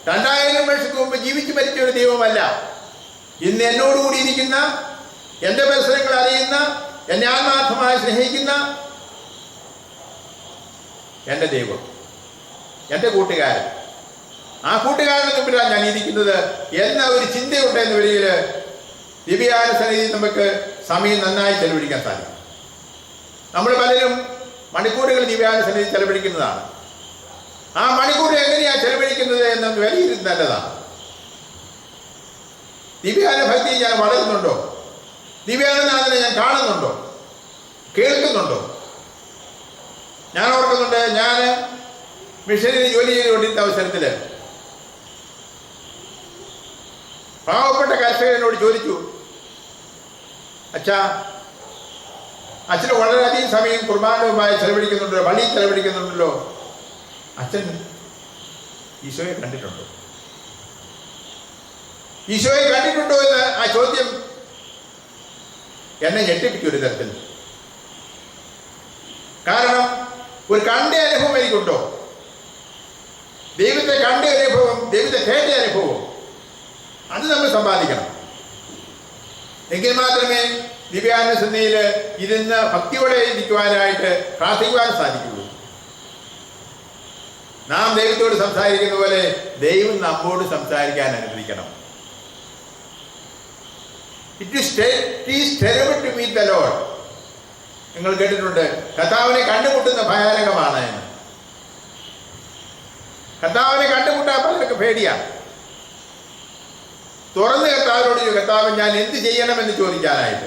2000 വർഷത്തിന് മുമ്പ് ജീവിച്ചു മരിച്ച ഒരു ദൈവമല്ല. ഇന്ന് എന്നോടുകൂടി ഇരിക്കുന്ന, എൻ്റെ പരിസരങ്ങൾ അറിയുന്ന, എന്നെ ആത്മാർത്ഥമായി സ്നേഹിക്കുന്ന എൻ്റെ ദൈവം, എൻ്റെ കൂട്ടുകാരൻ, ആ കൂട്ടുകാരന് മുമ്പിലാണ് ഞാൻ ഇരിക്കുന്നത് എന്ന ഒരു ചിന്തയുണ്ട് എന്ന വരിയിൽ ദിവ്യാനുസന്നിധി നമുക്ക് സമയം നന്നായി ചെലവഴിക്കാൻ സാധിക്കും. നമ്മൾ പലരും മണിക്കൂറുകൾ ദിവ്യാനുസന്നിധി ചെലവഴിക്കുന്നതാണ്. ആ മണിക്കൂർ എങ്ങനെയാണ് ചെലവഴിക്കുന്നത് എന്ന് വിലയിരുത്തുന്നത് നല്ലതാണ്. ദിവ്യാനുഭക്തി ഞാൻ വളരുന്നുണ്ടോ? ദിവ്യാനന്ദനെ ഞാൻ കാണുന്നുണ്ടോ? കേൾക്കുന്നുണ്ടോ? ഞാൻ ഓർക്കുന്നുണ്ട്, ഞാൻ മിഷനറി ജോലി ചെയ്തുകൊണ്ടിരുന്ന അവസരത്തിൽ പാവപ്പെട്ട കർഷകനോട് ചോദിച്ചു, അച്ഛന് വളരെയധികം സമയം കുർബാനവുമായി ചെലവഴിക്കുന്നുണ്ടല്ലോ, പള്ളിയിൽ ചെലവഴിക്കുന്നുണ്ടല്ലോ, അച്ഛൻ ഈശോയെ കണ്ടിട്ടുണ്ടോ? ഈശോയെ കണ്ടിട്ടുണ്ടോ എന്ന് ആ ചോദ്യം എന്നെ ഞെട്ടിപ്പിക്കും ഒരു തരത്തിൽ. കാരണം ഒരു കണ്ട അനുഭവം എനിക്കുണ്ടോ? ദൈവത്തെ കണ്ട അനുഭവം, ദൈവത്തെ കേട്ട അനുഭവം, അത് നമ്മൾ സമ്പാദിക്കണം. എങ്കിൽ മാത്രമേ ദിവ്യാനുസന്നിധിയിൽ ഇരുന്ന് ഭക്തിയോടെ ഇരിക്കുവാനായിട്ട് പ്രാർത്ഥിക്കുവാൻ സാധിക്കുള്ളൂ. നാം ദൈവത്തോട് സംസാരിക്കുന്ന പോലെ ദൈവം നമ്മോട് സംസാരിക്കാൻ അനുവദിക്കണം. It is terrible to meet the lord. നിങ്ങൾ കേട്ടിട്ടുണ്ട്, കർത്താവിനെ കണ്ടുമുട്ടുന്ന ഭയാനകമാണ് എന്ന്. കർത്താവിനെ കണ്ടുമുട്ടാൻ പലർക്ക് പേടിയാണ്. തുറന്ന് കർത്താവിനോട് കർത്താവ് ഞാൻ എന്ത് ചെയ്യണമെന്ന് ചോദിക്കാനായിട്ട്.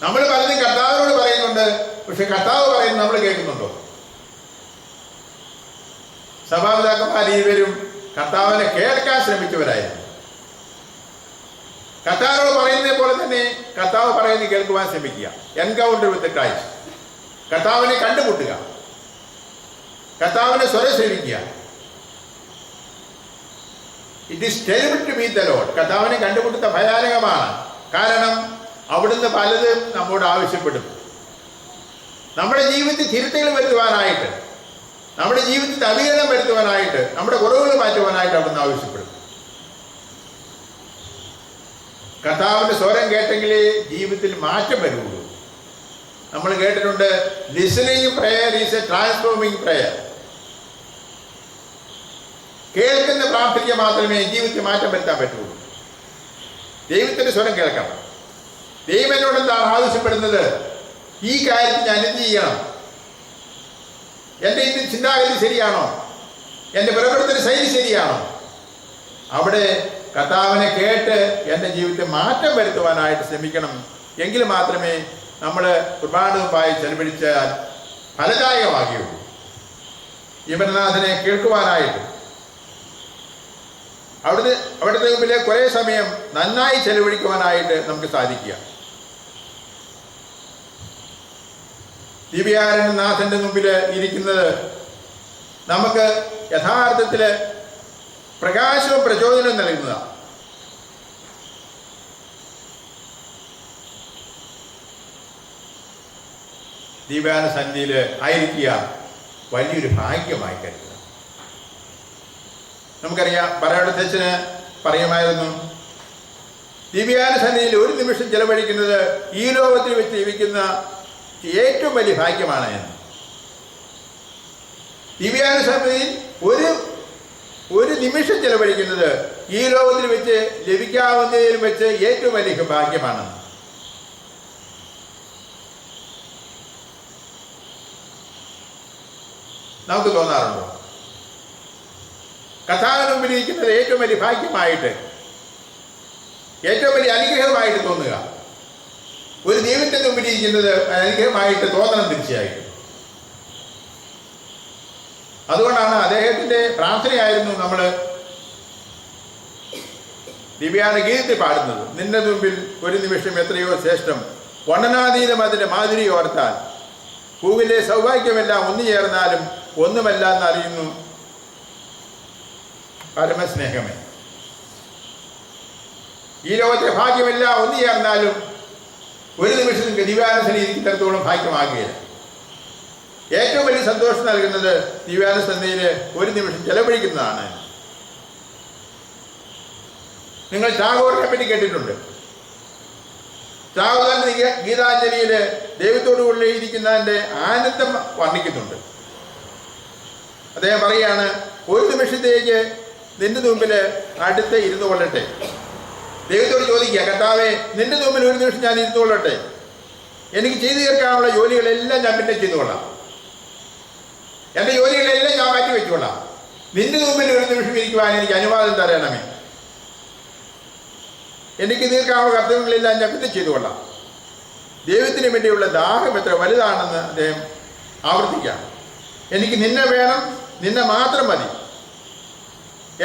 നമ്മൾ പലരും കർത്താവിനോട് പറയുന്നുണ്ട്, പക്ഷെ കർത്താവ് പറയുന്നത് നമ്മൾ കേൾക്കുന്നുണ്ടോ? സഭാപിതാക്കന്മാർ ഇരുവരും കർത്താവിനെ കേൾക്കാൻ ശ്രമിച്ചവരായിരുന്നു. കർത്താവിനോട് പറയുന്നത് പോലെ തന്നെ കർത്താവ് പറയുന്നത് കേൾക്കുവാൻ ശ്രമിക്കുക. Encounter with Christ. കർത്താവിനെ കണ്ടുമുട്ടുക, കർത്താവിനെ സ്വരം ശ്രമിക്കുക. It is terrible to meet the lord. കർത്താവിനെ കണ്ടുമുട്ടുന്ന ഭയാനകമാണ്. കാരണം അവിടുന്ന് പലതും നമ്മോട് ആവശ്യപ്പെടും. നമ്മുടെ ജീവിതത്തിൽ തിരുത്തൽ വരുത്തുവാനായിട്ട്, നമ്മുടെ ജീവിതത്തിൽ നവീകരണം വരുത്തുവാനായിട്ട്, നമ്മുടെ കുറവുകൾ മാറ്റുവാനായിട്ട് അവിടുന്ന് ആവശ്യപ്പെടും. കർത്താവിന്റെ സ്വരം കേട്ടെങ്കിലേ ജീവിതത്തിൽ മാറ്റം വരുള്ളൂ. നമ്മൾ കേട്ടിട്ടുണ്ട്, listening prayer is a transforming prayer. കേൾക്കുന്ന പ്രാർത്ഥിക്കുക മാത്രമേ ജീവിതത്തിൽ മാറ്റം വരുത്താൻ പറ്റുള്ളൂ. ദൈവത്തിന്റെ സ്വരം കേൾക്കണം. ദൈവം എന്നോട് എന്താണ് ആവശ്യപ്പെടുന്നത്? ഈ കാര്യത്തിൽ ഞാൻ എന്ത് ചെയ്യണം? എൻ്റെ ഇതിൽ ചിന്താഗതി ശരിയാണോ? എൻ്റെ പ്രവർത്തന ശൈലി ശരിയാണോ? അവിടെ കർത്താവിനെ കേട്ട് എൻ്റെ ജീവിതത്തിൽ മാറ്റം വരുത്തുവാനായിട്ട് ശ്രമിക്കണം. എങ്കിൽ മാത്രമേ നമ്മൾ കുർബാനവുമായി ചെലവഴിച്ചാൽ ഫലദായകമാകുകയുള്ളൂ. ജീവനാഥനെ കേൾക്കുവാനായിട്ട് അവിടുത്തെ മുമ്പിലെ കുറേ സമയം നന്നായി ചെലവഴിക്കുവാനായിട്ട് നമുക്ക് സാധിക്കുക. ദിവ്യാനന്ദനാഥന്റെ മുമ്പിൽ ഇരിക്കുന്നത് നമുക്ക് യഥാർത്ഥത്തിൽ പ്രകാശവും പ്രചോദനവും നൽകുന്നതാണ്. ദിവ്യാനസന്നിധിയിൽ ആയിരിക്കുക വലിയൊരു ഭാഗ്യമായി കരുതുക. നമുക്കറിയാം, പരമടത്തച്ഛന് പറയുമായിരുന്നു, ദിവ്യാനസന്നിധിയിൽ ഒരു നിമിഷം ചെലവഴിക്കുന്നത് ഈ ലോകത്തിൽ വെച്ച് ജീവിക്കുന്ന ഏറ്റവും വലിയ ഭാഗ്യമാണ് എന്ന്. ദിവ്യാനസന്നിധിയിൽ ഒരു നിമിഷം ചെലവഴിക്കുന്നത് ഈ ലോകത്തിൽ വെച്ച് ലഭിക്കാവുന്നതിൽ വെച്ച് ഏറ്റവും വലിയ ഭാഗ്യമാണെന്ന്. നമുക്ക് തോന്നാറുണ്ടോ? കർത്താവിന് മുമ്പിൽ ഇരിക്കുന്നത് ഏറ്റവും വലിയ ഭാഗ്യമായിട്ട്, ഏറ്റവും വലിയ അനുഗ്രഹമായിട്ട് തോന്നുക. ഒരു ദൈവത്തിന്റെ മുമ്പിൽ ഇരിക്കുന്നത് അനുഗ്രഹമായിട്ട് തോന്നണം തീർച്ചയായിട്ടും. അതുകൊണ്ടാണ് അദ്ദേഹത്തിന്റെ പ്രാർത്ഥനയായിരുന്നു നമ്മൾ ദിവ്യാന ഗീതത്തിൽ പാടുന്നത്. നിന്റെ മുമ്പിൽ ഒരു നിമിഷം എത്രയോ ശ്രേഷ്ഠം, വർണ്ണനാതീതം അതിന്റെ മാധുരി ഓർത്താൽ, പൂവിലെ സൗഭാഗ്യമെല്ലാം ഒന്നു ചേർന്നാലും ഒന്നുമല്ല എന്നറിയുന്നു പരമസ്നേഹമേ. ഈ ലോകത്തെ ഭാഗ്യമെല്ലാം ഒന്നു ചേർന്നാലും ഒരു നിമിഷം നിങ്ങൾക്ക് ദിവ്യാനസന്നിധിയിൽ ഇരിക്കുന്നിടത്തോളം ഭാഗ്യമാകുകയില്ല. ഏറ്റവും വലിയ സന്തോഷം നൽകുന്നത് ദിവ്യാനസന്നിധിയിൽ ഒരു നിമിഷം ചെലവഴിക്കുന്നതാണ്. നിങ്ങൾ ടാഗോറിനെ പറ്റി കേട്ടിട്ടുണ്ട്. സാഹോദരൻ ഗീതാഞ്ജലിയിൽ ദൈവത്തോടു കൊള്ളിയിരിക്കുന്നതിൻ്റെ ആനന്ദം വർണ്ണിക്കുന്നുണ്ട്. അദ്ദേഹം പറയുകയാണ്, ഒരു നിമിഷത്തേക്ക് നിന്റെ മുമ്പിൽ അടുത്ത് ഇരുന്നു കൊള്ളട്ടെ. ദൈവത്തോട് ചോദിക്കുക, കർത്താവേ, നിന്റെ മുമ്പിൽ ഒരു നിമിഷം ഞാൻ ഇരുന്നു കൊള്ളട്ടെ. എനിക്ക് ചെയ്തു തീർക്കാനുള്ള ജോലികളെല്ലാം ഞാൻ പിന്നെ ചെയ്തുകൊള്ളാം. എൻ്റെ ജോലികളെല്ലാം ഞാൻ മാറ്റി വെച്ചുകൊള്ളാം. നിന്റെ മുമ്പിൽ ഒരു നിമിഷം ഇരിക്കുവാൻ എനിക്ക് അനുവാദം തരണമേ. എനിക്ക് തീർക്കാനുള്ള കർത്തവ്യങ്ങളെല്ലാം ഞാൻ പിന്നെ ചെയ്തുകൊള്ളാം. ദൈവത്തിന് വേണ്ടിയുള്ള ദാഹം എത്ര വലുതാണെന്ന് അദ്ദേഹം ആവർത്തിക്കുകയാണ്. എനിക്ക് നിന്നെ വേണം, നിന്നെ മാത്രം മതി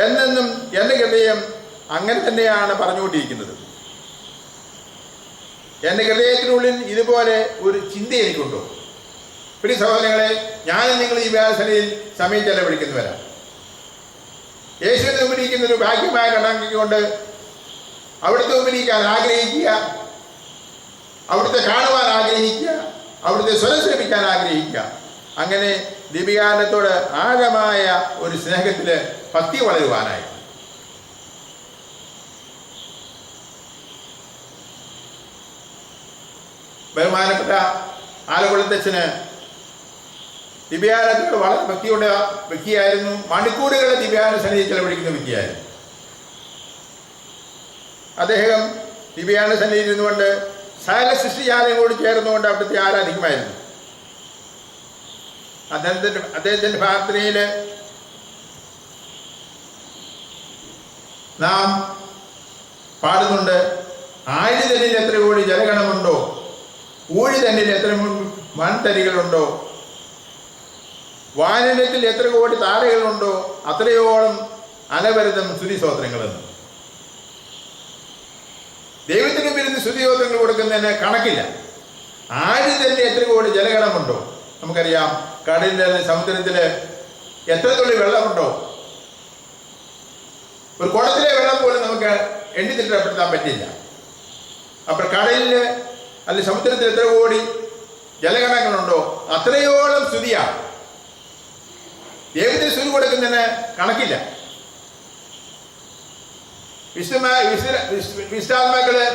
എന്നെന്നും എൻ്റെ ഹൃദയം അങ്ങനെ തന്നെയാണ് പറഞ്ഞുകൊണ്ടിരിക്കുന്നത്. എൻ്റെ ഹൃദയത്തിനുള്ളിൽ ഇതുപോലെ ഒരു ചിന്ത എനിക്കുണ്ടോ? പ്രിയ സഹോദരങ്ങളെ, ഞാനും നിങ്ങൾ ഈ വ്യാസനയിൽ സമയം ചെലവഴിക്കുന്നവരാണ്. യേശുവിന് മുമ്പിലിരിക്കുന്ന ഒരു ഭാഗ്യമായ കണക്കിക്കൊണ്ട് അവിടുത്തെ മുമ്പിലിരിക്കാൻ ആഗ്രഹിക്കുക, അവിടുത്തെ കാണുവാൻ ആഗ്രഹിക്കുക, അവിടുത്തെ സ്വരം ശ്രമിക്കാൻ ആഗ്രഹിക്കുക. അങ്ങനെ ദീപികാനന്ദത്തോട് ആഴമായ ഒരു സ്നേഹത്തിൽ ഭക്തി വളരുവാനായി. ബഹുമാനപ്പെട്ട ആലക്കുളത്തച്ഛന് ദിവ്യാനന്ദത്തോട് വളരെ ഭക്തിയുള്ള വ്യക്തിയായിരുന്നു. മണിക്കൂറുകളെ ദിവ്യാനന്ദ സന്നിധി ചെലവഴിക്കുന്ന വ്യക്തിയായിരുന്നു. അദ്ദേഹം ദിവ്യാനന്ദ സന്നിധിയിൽ ഇരുന്നുകൊണ്ട് സകല സൃഷ്ടിജാലങ്ങളോട് ചേർന്നുകൊണ്ട് അവിടുത്തെ ആരാധിക്കുമായിരുന്നു. അദ്ദേഹത്തിൻ്റെ പ്രാർത്ഥനയിൽ നാം പാടുന്നുണ്ട്, ആഴി തന്നിൽ എത്ര കോടി ജലഗണമുണ്ടോ, ഊഴി തന്നിൽ എത്ര മൺതരികളുണ്ടോ, വാനത്തിൽ എത്ര കോടി താരകളുണ്ടോ, അത്രയോളം അനവരതം സ്തുതിസ്തോത്രങ്ങളെന്ന്. ദൈവത്തിന് വരുന്ന സ്തുതിസ്തോത്രങ്ങൾ കൊടുക്കുന്നതിന് കണക്കില്ല. ആഴി തന്നെ എത്ര കോടി ജലഗണമുണ്ടോ. നമുക്കറിയാം, കടലിൽ, സമുദ്രത്തിൽ എത്ര തുള്ളി വെള്ളമുണ്ടോ. ഒരു കുടത്തിലെ വെള്ളം പോലും നമുക്ക് എണ്ണി തിട്ടപ്പെടുത്താൻ പറ്റില്ല. അപ്പോൾ കടലിൽ അല്ലെ സമുദ്രത്തിൽ എത്ര കോടി ജലഗണങ്ങളുണ്ടോ അത്രയോളം സ്തുതിയാണ്. ദൈവത്തിന് സ്തുതി കൊടുക്കുന്നതിന് കണക്കില്ല. വിശുദ്ധാത്മാക്കള്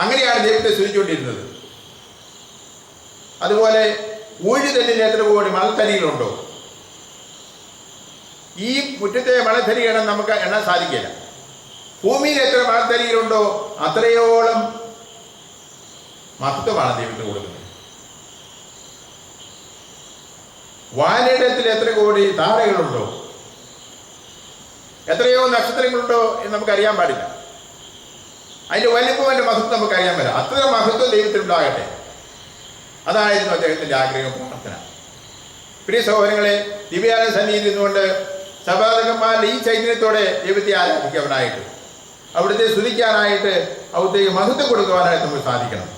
അങ്ങനെയാണ് ദൈവത്തെ സ്തുതിച്ചുകൊണ്ടിരുന്നത്. അതുപോലെ ഊഴി തന്നിൽ എത്ര കോടി മണൽത്തരികളുണ്ടോ. ഈ മുറ്റത്തെ മണൽത്തരികൾ നമുക്ക് എണ്ണാൻ സാധിക്കില്ല. ഭൂമിയിൽ എത്ര മണൽത്തരികളുണ്ടോ അത്രയോളം മഹത്വമാണ് ദൈവത്തിന് കൊടുക്കുന്നത്. വാനിടത്തിൽ എത്ര കോടി താരകളുണ്ടോ, എത്രയോ നക്ഷത്രങ്ങളുണ്ടോ എന്ന് നമുക്കറിയാൻ പാടില്ല. അതിൻ്റെ വലിപ്പം, അതിൻ്റെ മഹത്വം നമുക്കറിയാൻ പറ്റില്ല. അത്ര മഹത്വം ദൈവത്തിനുണ്ടാകട്ടെ. അതായിരുന്നു അദ്ദേഹത്തിൻ്റെ ആഗ്രഹം, പ്രാർത്ഥന. പ്രിയ സഹോദരങ്ങളെ, ദിവ്യാനന്ദ സന്നിധിയിൽ നിന്നുകൊണ്ട് സഭാതകന്മാരുടെ ഈ ചൈതന്യത്തോടെ ദൈവത്തെ ആരാധിക്കാനായിട്ട്, അവിടുത്തെ സ്തുതിക്കാനായിട്ട്, അവിടുത്തേക്ക് മഹത്വം കൊടുക്കുവാനായിട്ട് നമുക്ക് സാധിക്കണം.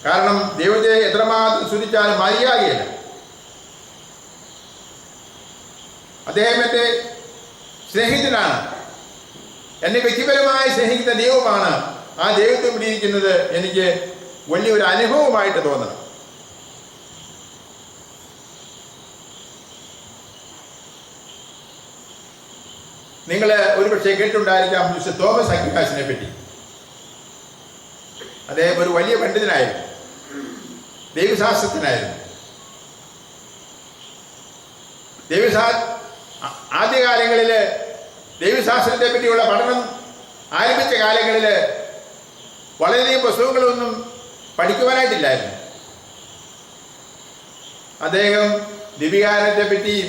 കാരണം ദൈവത്തെ എത്രമാത്രം സ്തുതിച്ചാലും മതിയാകുകയില്ല. അദ്ദേഹം എൻ്റെ സ്നേഹിതനാണ്, എന്നെ വ്യക്തിപരമായി സ്നേഹിക്കുന്ന ദൈവമാണ്. ആ ദൈവത്തെ പിടിയിരിക്കുന്നത് എനിക്ക് വലിയൊരു അനുഭവമായിട്ട് തോന്നണം. നിങ്ങൾ ഒരുപക്ഷെ കേട്ടുണ്ടായിരിക്കാം മിസ്റ്റർ തോമസ് അക്വിനാസിനെ പറ്റി. അദ്ദേഹം ഒരു വലിയ പണ്ഡിതനായിരുന്നു, ദൈവശാസ്ത്രജ്ഞനായിരുന്നു. ആദ്യകാലങ്ങളിൽ ദൈവശാസ്ത്രത്തെ പറ്റിയുള്ള പഠനം ആരംഭിച്ച കാലങ്ങളിൽ വളരെയധികം പുസ്തകങ്ങളൊന്നും പഠിക്കുവാനായിട്ടില്ലായിരുന്നു. അദ്ദേഹം ദിവ്യകാരണത്തെ പറ്റിയും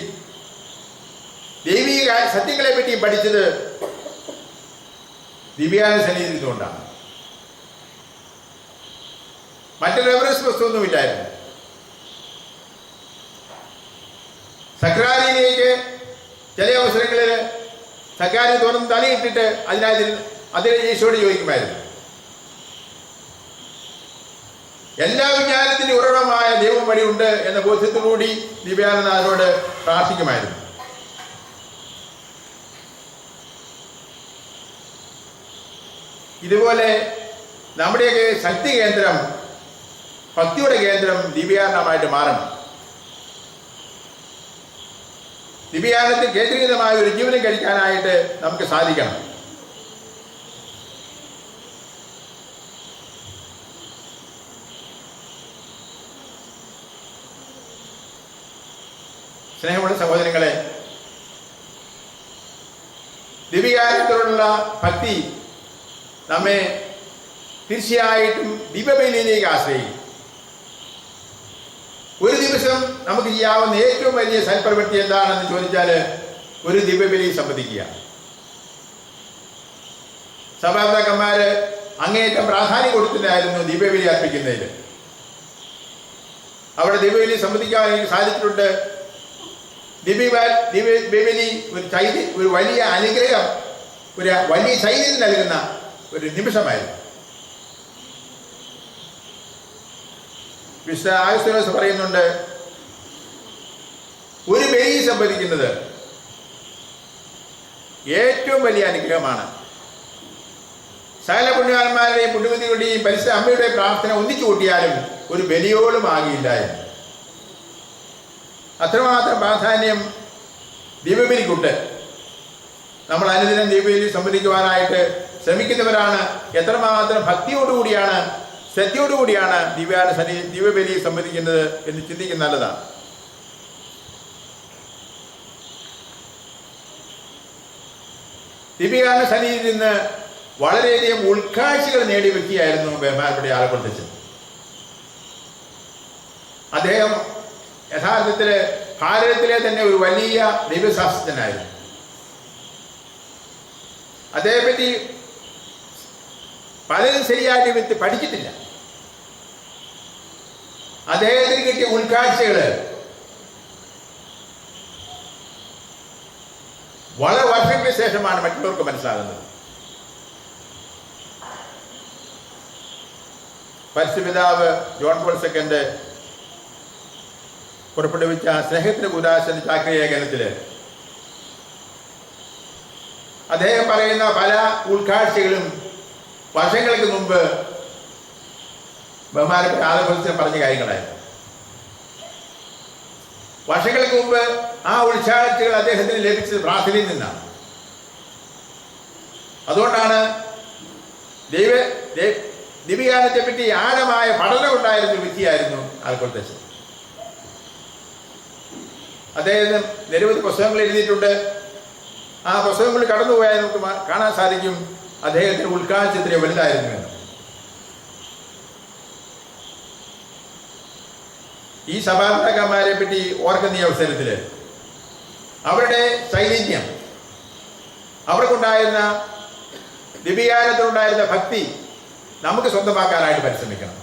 ദൈവിക സത്യങ്ങളെ പറ്റിയും പഠിച്ചത് ദിവ്യാനന്ദ സന്നിധിയിൽ നിന്നുകൊണ്ടാണ്. മറ്റൊരു റെഫറൻസ് പുസ്തകമൊന്നുമില്ലായിരുന്നു. സക്രാരിയിലേക്ക് ചില അവസരങ്ങളിൽ സക്രാരി തുറന്ന് തലയിട്ടിട്ട് അതിനെ യേശുവോട് ചോദിക്കുമായിരുന്നു. എല്ലാ വിജ്ഞാനത്തിൻ്റെ ഉറവിടമായ ദൈവം വഴിയുണ്ട് എന്ന ബോധ്യത്തോടുകൂടി ദിവ്യാനന്ദനോട് പ്രാർത്ഥിക്കുമായിരുന്നു. ഇതുപോലെ നമ്മുടെയൊക്കെ ശക്തി കേന്ദ്രം, ഭക്തിയുടെ കേന്ദ്രം ദിവ്യാനന്ദമായിട്ട് മാറണം. ദിവ്യാനന്ദത്തിൽ കേന്ദ്രീകൃതമായ ഒരു ജീവിതം കഴിക്കാനായിട്ട് നമുക്ക് സാധിക്കണം. സ്നേഹമുള്ള സഹോദരങ്ങളെ, ദിവ്യകാര്യത്തോടുള്ള ഭക്തി നമ്മെ തീർച്ചയായിട്ടും ദിവ്യബലിയിലേക്ക് ആശ്രയിക്കും. ഒരു ദിവസം നമുക്ക് ചെയ്യാവുന്ന ഏറ്റവും വലിയ സൽപ്രവൃത്തി എന്താണെന്ന് ചോദിച്ചാൽ ഒരു ദിവ്യബലി സംബന്ധിക്കുക. സഭാപിതാക്കന്മാര് അങ്ങേയറ്റം പ്രാധാന്യം കൊടുത്തിട്ടായിരുന്നു ദിവ്യബലി അർപ്പിക്കുന്നതിൽ. അവിടെ ദിവ്യബലി സംബന്ധിക്കാൻ എനിക്ക് സാധിച്ചിട്ടുണ്ട്. ദിവ്യബലി ഒരു വലിയ അനുഗ്രഹം, ഒരു വലിയ ചൈതന്യം നൽകുന്ന ഒരു നിമിഷമായിരുന്നു. വിശുദ്ധ ആഗസ്തീനോസ് പറയുന്നുണ്ട്, ഒരു ബലി സംഭവിക്കുന്നത് ഏറ്റവും വലിയ അനുഗ്രഹമാണ്. സകല പുണ്യവാന്മാരുടെയും പുണ്യവതികളുടെയും പരിശുദ്ധ അമ്മയുടെ പ്രാർത്ഥന ഒന്നിച്ചു കൂട്ടിയാലും ഒരു ബലിയോടും ആകിയില്ലായിരുന്നു. അത്രമാത്രം പ്രാധാന്യം ദിവ്യബലിക്കുണ്ട്. നമ്മൾ അനുദിനം ദിവ്യബലി സംബന്ധിക്കുവാനായിട്ട് ശ്രമിക്കുന്നവരാണ്. എത്രമാത്രം ഭക്തിയോടുകൂടിയാണ്, ശ്രദ്ധയോടുകൂടിയാണ് ദിവ്യബലി സംബന്ധിക്കുന്നത് എന്ന് ചിന്തിക്കുന്ന നല്ലതാണ്. ദിവ്യകാരണ സന്നിധിയിൽ നിന്ന് വളരെയധികം ഉൾക്കാഴ്ചകൾ നേടിയ വ്യക്തിയായിരുന്നു ബഹുമാനപ്പെട്ട ആലപ്പുഴത്തച്ഛൻ. അദ്ദേഹം യഥാർത്ഥത്തിൽ ഭാരതത്തിലെ തന്നെ ഒരു വലിയ ദൈവശാസ്ത്രജ്ഞനായിരുന്നു. അദ്ദേഹത്തെപ്പറ്റി പലരും ശരിയായിട്ട് പഠിച്ചിട്ടില്ല. അദ്ദേഹത്തിന് കിട്ടിയ ഉൾക്കാഴ്ചകള് വളരെ വർഷങ്ങൾക്ക് ശേഷമാണ് മറ്റുള്ളവർക്ക് മനസ്സിലാകുന്നത്. പരിശുദ്ധപിതാവ് ജോൺ പോൾ II പുറപ്പെടുവിച്ച സ്നേഹത്തിന്റെ ഉദാശ ചാക്രിലേഖനത്തില് അദ്ദേഹം പറയുന്ന പല ഉൾക്കാഴ്ചകളും വർഷങ്ങൾക്ക് മുമ്പ് ബഹുമാനപ്പെട്ട ആലപ്പുഴ പറഞ്ഞ കാര്യങ്ങളായിരുന്നു. വർഷങ്ങൾക്ക് മുമ്പ് ആ ഉൾക്കാഴ്ചകൾ അദ്ദേഹത്തിന് ലഭിച്ചത് പ്രാർത്ഥനയിൽ നിന്നാണ്. അതുകൊണ്ടാണ് ദിവ്യകാരണത്തെ പറ്റി ആഴമായ പഠനം ഉണ്ടായിരുന്ന വ്യക്തിയായിരുന്നു ആലപ്പുഴത്തച്ഛൻ. അദ്ദേഹം നിരവധി പുസ്തകങ്ങൾ എഴുതിയിട്ടുണ്ട്. ആ പുസ്തകങ്ങളിൽ കടന്നുപോയാൽ നമുക്ക് കാണാൻ സാധിക്കും അദ്ദേഹത്തിന് ഉൾക്കാഴ്ച ഇത്ര വലുതായിരുന്നു എന്ന്. ഈ സഭാപിതാക്കന്മാരെ പറ്റി ഓർക്കുന്ന ഈ അവസരത്തിൽ അവരുടെ ചൈതന്യം, അവർക്കുണ്ടായിരുന്ന ദിവ്യകാരണത്തിലുണ്ടായിരുന്ന ഭക്തി നമുക്ക് സ്വന്തമാക്കാനായിട്ട് പരിശ്രമിക്കണം.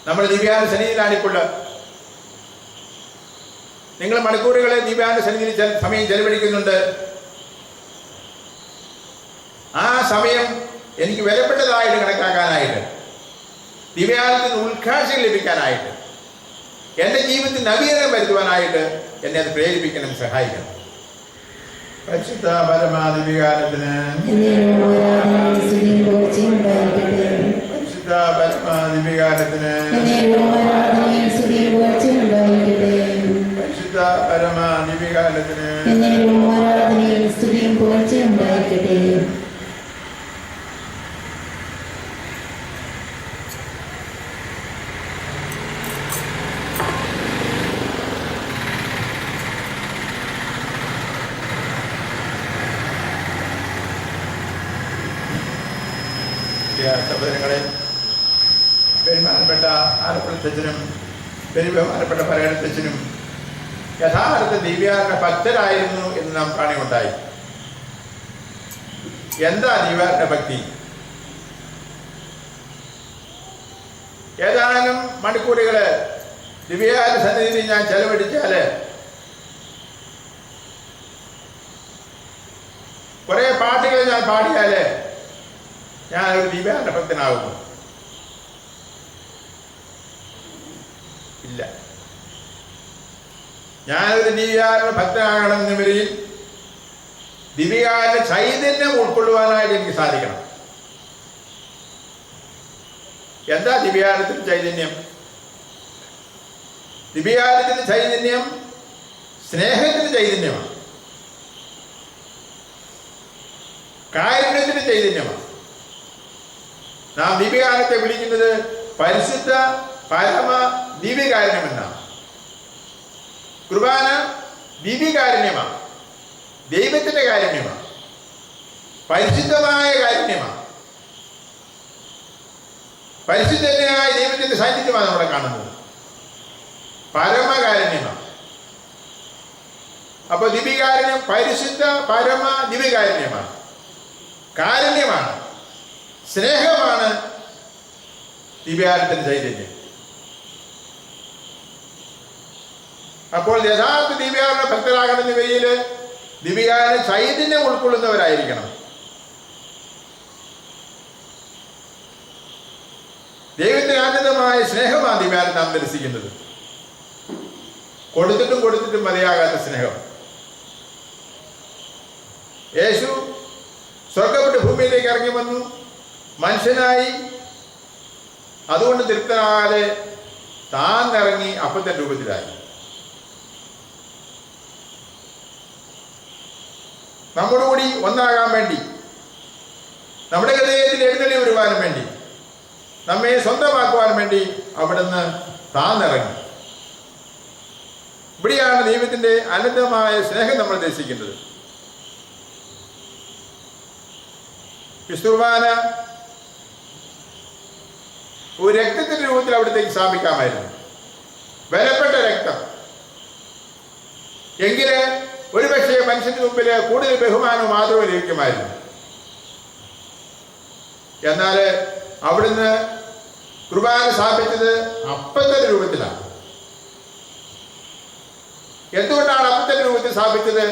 നമ്മൾ ദിവ്യകാരണ സന്നിധിയിലാണിപ്പോൾ. നിങ്ങൾ മണിക്കൂറുകളെ ദിവ്യകാരണ സന്നിധിയിൽ സമയം ചെലവഴിക്കുന്നുണ്ട്. ആ സമയം എനിക്ക് വിലപ്പെട്ടതായിട്ട് കണക്കാക്കാനായിട്ട്, ദിവ്യകാരണത്തിന് ഉൾക്കാഴ്ചകൾ ലഭിക്കാനായിട്ട്, എൻ്റെ ജീവിതത്തിൽ നവീകരണം വരുത്തുവാനായിട്ട് എന്നെ അത് പ്രേരിപ്പിക്കണം, സഹായിക്കണം. പരിശുദ്ധ പരമാദിവികാരത്തിന് പരിശുദ്ധ പരമാദിവികാരത്തിന് പരിശുദ്ധ പരമാദിവികാരത്തിന് സഹോദരങ്ങളെ, ബഹുമാനപ്പെട്ട ആലപ്പുഴത്തച്ഛനും ബഹുമാനപ്പെട്ട പരേടത്തച്ഛനും യഥാർത്ഥ ദിവ്യകാരണ ഭക്തരായിരുന്നു എന്ന് നാം കാണുകയുണ്ടായി. എന്താ ദിവ്യകാരണ ഭക്തി? ഏതാനും മണിക്കൂറുകള് ദിവ്യകാരണ സന്നിധിയിൽ ഞാൻ ചെലവഴിച്ചാല് കുറെ പാട്ടുകൾ ഞാൻ പാടിയാല് ഞാൻ ഒരു ദിവ്യകാരണ ഭക്തനാകുന്നു? ഇല്ല. ഞാനൊരു ദിവ്യകാരണ ഭക്തനാകണമെന്ന് വരിയിൽ ദിവ്യകാരണ ചൈതന്യം ഉൾക്കൊള്ളുവാനായിട്ട് എനിക്ക് സാധിക്കണം. എന്താ ദിവ്യകാരണത്തിന്റെ ചൈതന്യം? ദിവ്യകാരണത്തിന്റെ ചൈതന്യം സ്നേഹത്തിന്റെ ചൈതന്യമാണ്, കാരുണ്യത്തിന്റെ ചൈതന്യമാണ്. നാം ദിവ്യകാരണത്തെ വിളിക്കുന്നത് പരിശുദ്ധ പരമ ദിവ്യകാരുണ്യമെന്നാണ്. കുർബാന ദിവ്യകാരുണ്യമാണ്, ദൈവത്തിന്റെ കാരുണ്യമാണ്, പരിശുദ്ധമായ കാരുണ്യമാണ്. പരിശുദ്ധനായ ദൈവത്തിന്റെ സാന്നിധ്യമാണ് നമ്മളെ കാണുന്നത്, പരമകാരുണ്യമാണ്. അപ്പൊ ദിവ്യകാരുണ്യം പരിശുദ്ധ പരമ ദിവ്യകാരുണ്യമാണ്, കാരുണ്യമാണ്, സ്നേഹമാണ് ദിവ്യകാരുണ്യത്തിന്റെ ചൈതന്യം. അപ്പോൾ യഥാർത്ഥ ദിവ്യകാരുണ്യ ഭക്തരാകണമെന്ന വരിയിൽ ദിവ്യകാരുണ്യ ചൈതന്യം ഉൾക്കൊള്ളുന്നവരായിരിക്കണം. ദൈവത്തിന് ആനന്ദമായ സ്നേഹമാണ് ദിവ്യകാരുണ്യം നാം ദർശിക്കുന്നത്. കൊടുത്തിട്ടും മതിയാകാത്ത സ്നേഹം. യേശു സ്വർഗ്ഗപ്പെട്ട് ഭൂമിയിലേക്ക് ഇറങ്ങി വന്നു, മനുഷ്യനായി. അതുകൊണ്ട് തൃപ്തനാകാതെ താൻ ഇറങ്ങി അപ്പത്തിന്റെ രൂപത്തിലായി. നമ്മോടുകൂടി ഒന്നാകാൻ വേണ്ടി, നമ്മുടെ ഹൃദയത്തിൽ എഴുന്നള്ളി വരുവാനും വേണ്ടി, നമ്മെ സ്വന്തമാക്കുവാൻ വേണ്ടി അവിടുന്ന് താന്നിറങ്ങി. ഇവിടെയാണ് ദൈവത്തിന്റെ അനന്തമായ സ്നേഹം നമ്മൾ ദർശിക്കുന്നത്. വിശുദ്ധ ഒരു രക്തത്തിന്റെ രൂപത്തിൽ അവിടത്തേക്ക് സ്ഥാപിക്കാമായിരുന്നു, വിലപ്പെട്ട രക്തം. എങ്കില് ഒരുപക്ഷെ മനുഷ്യന്റെ മുമ്പിൽ കൂടുതൽ ബഹുമാനവും ആദരവും ലഭിക്കുമായിരുന്നു. എന്നാൽ അവിടുന്ന് കുർബാന സ്ഥാപിച്ചത് അപ്പത്തിന്റെ രൂപത്തിലാണ്. എന്തുകൊണ്ടാണ് അപ്പത്തിന്റെ രൂപത്തിൽ സ്ഥാപിച്ചത്?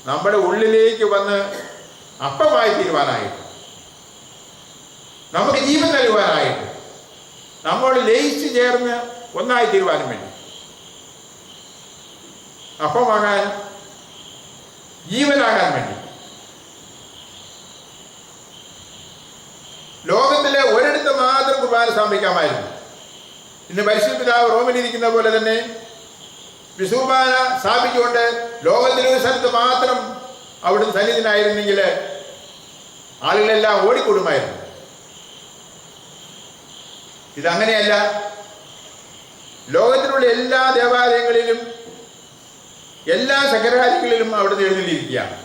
നമ്മുടെ ഉള്ളിലേക്ക് വന്ന് അപ്പമായി തീരുവാനായിട്ട്, നമുക്ക് ജീവൻ നൽകുവാനായിട്ട്, നമ്മോട് ലയിച്ചു ചേർന്ന് ഒന്നായി തീരുവാനും വേണ്ടി, അപ്പമാകാൻ, ജീവനാകാൻ വേണ്ടി. ലോകത്തിലെ ഒരിടത്ത് മാത്രം കുർബാന സ്ഥാപിക്കാമായിരുന്നു. ഇന്ന് പരിശുദ്ധ പിതാവ് റോമിലിരിക്കുന്ന പോലെ തന്നെ വിശുദ്ധ സ്ഥാപിച്ചുകൊണ്ട് ലോകത്തിലെ ഒരു സ്ഥലത്ത് മാത്രം അവിടുന്ന് സന്നിധനായിരുന്നെങ്കിൽ ആളുകളെല്ലാം ഓടിക്കൂടുമായിരുന്നു. ഇതങ്ങനെയല്ല. ലോകത്തിലുള്ള എല്ലാ ദേവാലയങ്ങളിലും എല്ലാ സകരാദികളിലും അവിടുന്ന് എഴുന്നള്ളിയിരിക്കുകയാണ്,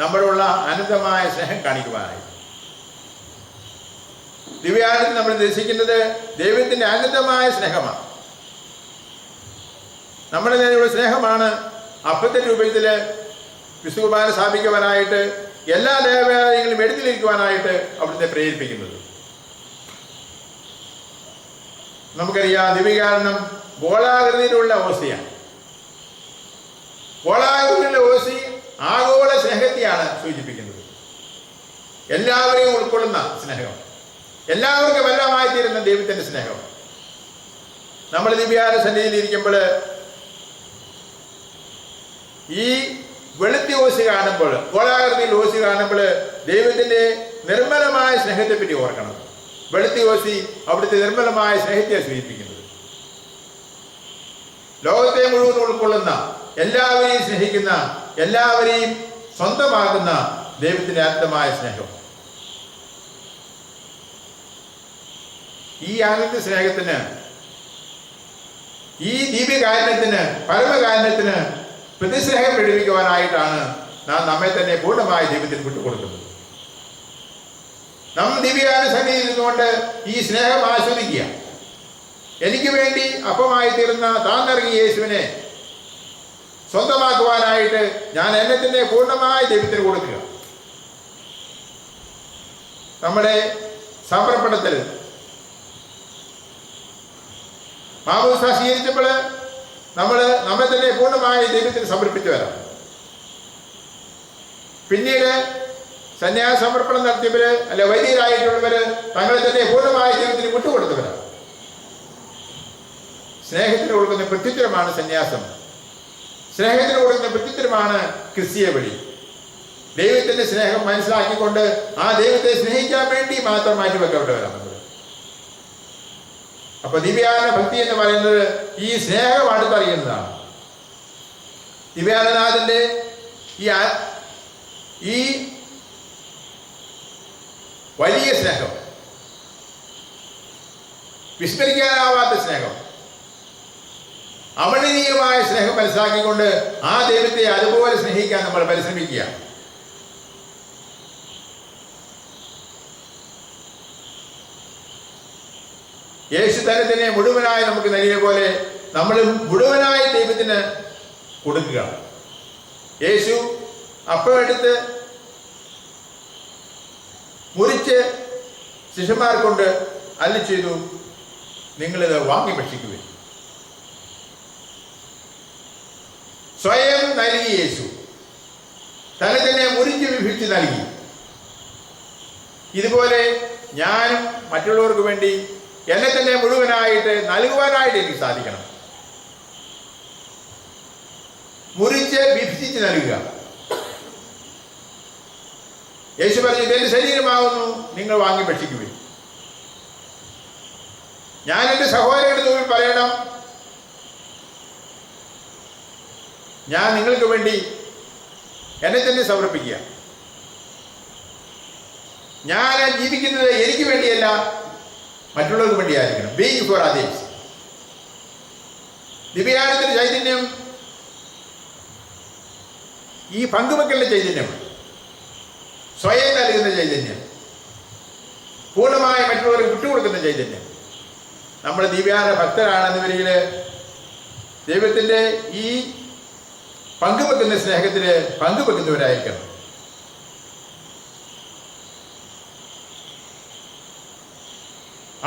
നമ്മളുള്ള അനന്തമായ സ്നേഹം കാണിക്കുവാനായി. ദിവ്യകാരുണ്യത്തിൽ നമ്മൾ ദർശിക്കുന്നത് ദൈവത്തിന്റെ അനന്തമായ സ്നേഹമാണ്. നമ്മുടെ നേരെയുള്ള സ്നേഹമാണ് അപ്പത്തിന്റെ രൂപത്തിൽ വിശുദ്ധ സ്ഥാപിക്കുവാനായിട്ട്, എല്ലാ ദേവാലയങ്ങളിലും എഴുന്നള്ളിയിരിക്കുവാനായിട്ട് അവിടുത്തെ പ്രേരിപ്പിക്കുന്നത്. നമുക്കറിയാം, ദിവ്യകാരുണ്യം ഗോളാകൃതിയിലുള്ള ഓസിയാണ്. ഗോളാകൃതിയിലുള്ള ഓസി ആഗോള സ്നേഹത്തെയാണ് സൂചിപ്പിക്കുന്നത്. എല്ലാവരെയും ഉൾക്കൊള്ളുന്ന സ്നേഹം, എല്ലാവർക്കും എല്ലാമായി തീരുന്ന ദൈവത്തിന്റെ സ്നേഹം. നമ്മൾ ദിവ്യാന സന്നിധിയിൽ ഇരിക്കുമ്പോൾ ഈ വെളുത്തി ഓസി കാണുമ്പോൾ, ഗോളാകൃതിയിൽ ഓസി കാണുമ്പോൾ ദൈവത്തിന്റെ നിർമ്മലമായ സ്നേഹത്തെ പറ്റി ഓർക്കണം. വെളുത്തി ഓസി അവിടുത്തെ നിർമ്മലമായ സ്നേഹത്തെ സൂചിപ്പിക്കുന്നത്. ലോകത്തെ മുഴുവൻ ഉൾക്കൊള്ളുന്ന, എല്ലാവരെയും സ്നേഹിക്കുന്ന, എല്ലാവരെയും സ്വന്തമാകുന്ന ദൈവത്തിന്റെ അനന്തമായ സ്നേഹം. ഈ അനന്ത സ്നേഹത്തിന്, ഈ ദിവ്യകാരുണ്യത്തിന്, പരമകാരുണ്യത്തിന് പ്രതിസ്നേഹം പ്രകടിപ്പിക്കുവാനായിട്ടാണ് നാം നമ്മെ തന്നെ പൂർണ്ണമായി ദൈവത്തിന് വിട്ടുകൊടുക്കുന്നത്. നാം ദിവ്യകാരുണ്യ സന്നിധിയിൽ നിന്നുകൊണ്ട് ഈ സ്നേഹം ആസ്വദിക്കുക. എനിക്ക് വേണ്ടി അപ്പമായി തീർന്ന താന്നിറങ്ങിയ യേശുവിനെ സ്വന്തമാക്കുവാനായിട്ട് ഞാൻ എന്നെ തന്നെ പൂർണ്ണമായി ദൈവത്തിന് കൊടുക്കുക. നമ്മുടെ സമർപ്പണത്തിൽ മാമോദിസ സ്വീകരിച്ചപ്പോൾ നമ്മൾ നമ്മെ തന്നെ പൂർണ്ണമായി ദൈവത്തിന് സമർപ്പിച്ചു വരാം. പിന്നീട് സന്യാസ സമർപ്പണം നടത്തിയവര്, അല്ല വൈദികരായിട്ടുള്ളവര് തങ്ങളെ തന്നെ പൂർണ്ണമായി ദൈവത്തിന് വിട്ടുകൊടുത്തവരാണ്. സ്നേഹത്തിന് കൊടുക്കുന്ന പ്രത്യുത്തരമാണ് സന്യാസം. സ്നേഹത്തിന് കൊടുക്കുന്ന പ്രത്യുത്തരമാണ് ക്രിസ്തീയ വഴി. ദൈവത്തിന്റെ സ്നേഹം മനസ്സിലാക്കിക്കൊണ്ട് ആ ദൈവത്തെ സ്നേഹിക്കാൻ വേണ്ടി മാത്രം മാറ്റിവെക്കപ്പെട്ടവരാണ് നമ്മൾ. അപ്പൊ ദിവ്യാന ഭക്തി എന്ന് പറയുന്നത് ഈ സ്നേഹം അടുത്തറിയുന്നതാണ്. ദിവ്യാനനാഥന്റെ ഈ വലിയ സ്നേഹം, വിസ്മരിക്കാനാവാത്ത സ്നേഹം, അമരണീയമായ സ്നേഹം മനസ്സിലാക്കിക്കൊണ്ട് ആ ദൈവത്തെ അതുപോലെ സ്നേഹിക്കാൻ നമ്മൾ പരിശ്രമിക്കുക. യേശു തന്നെ മുഴുവനായി നമുക്ക് നൽകിയ പോലെ നമ്മൾ മുഴുവനായി ദൈവത്തിന് കൊടുക്കുക. യേശു അപ്പം എടുത്ത് മുറിച്ച് ശിഷ്യന്മാർ കൊണ്ട് അരുളി ചെയ്തു, നിങ്ങളിത് വാങ്ങി ഭക്ഷിക്കുക. സ്വയം നൽകി യേശു തന്നെ മുറിച്ച് വിഭജിച്ച് നൽകി. ഇതുപോലെ ഞാനും മറ്റുള്ളവർക്ക് വേണ്ടി എന്നെ തന്നെ മുഴുവനായിട്ട് നൽകുവാനായിട്ട് എനിക്ക് സാധിക്കണം. മുറിച്ച് വിഭജിച്ച് നൽകുക. യേശു പറഞ്ഞു, ഇതെന്റെ ശരീരമാകുന്നു, നിങ്ങൾ വാങ്ങി ഭക്ഷിക്കുവിൻ. ഞാൻ എൻ്റെ സഹോദരങ്ങളുടെ മുമ്പിൽ പറയണം, ഞാൻ നിങ്ങൾക്ക് വേണ്ടി എന്നെ തന്നെ സമർപ്പിക്കുക. ഞാൻ ജീവിക്കുന്നത് എനിക്ക് വേണ്ടിയല്ല, മറ്റുള്ളവർക്ക് വേണ്ടിയായിരിക്കണം. Being for others. ദിവ്യാനന്ദന്റെ ചൈതന്യം ഈ പങ്കുവെക്കലിന്റെ ചൈതന്യം, സ്വയം നൽകുന്ന ചൈതന്യം, പൂർണ്ണമായി മറ്റുള്ളവർക്ക് വിട്ടുകൊടുക്കുന്ന ചൈതന്യം. നമ്മൾ ദിവ്യാന ഭക്തരാണെന്നവരിൽ ദൈവത്തിൻ്റെ ഈ പങ്കുവെക്കുന്ന സ്നേഹത്തിൽ പങ്കുവെക്കുന്നവരായിരിക്കണം.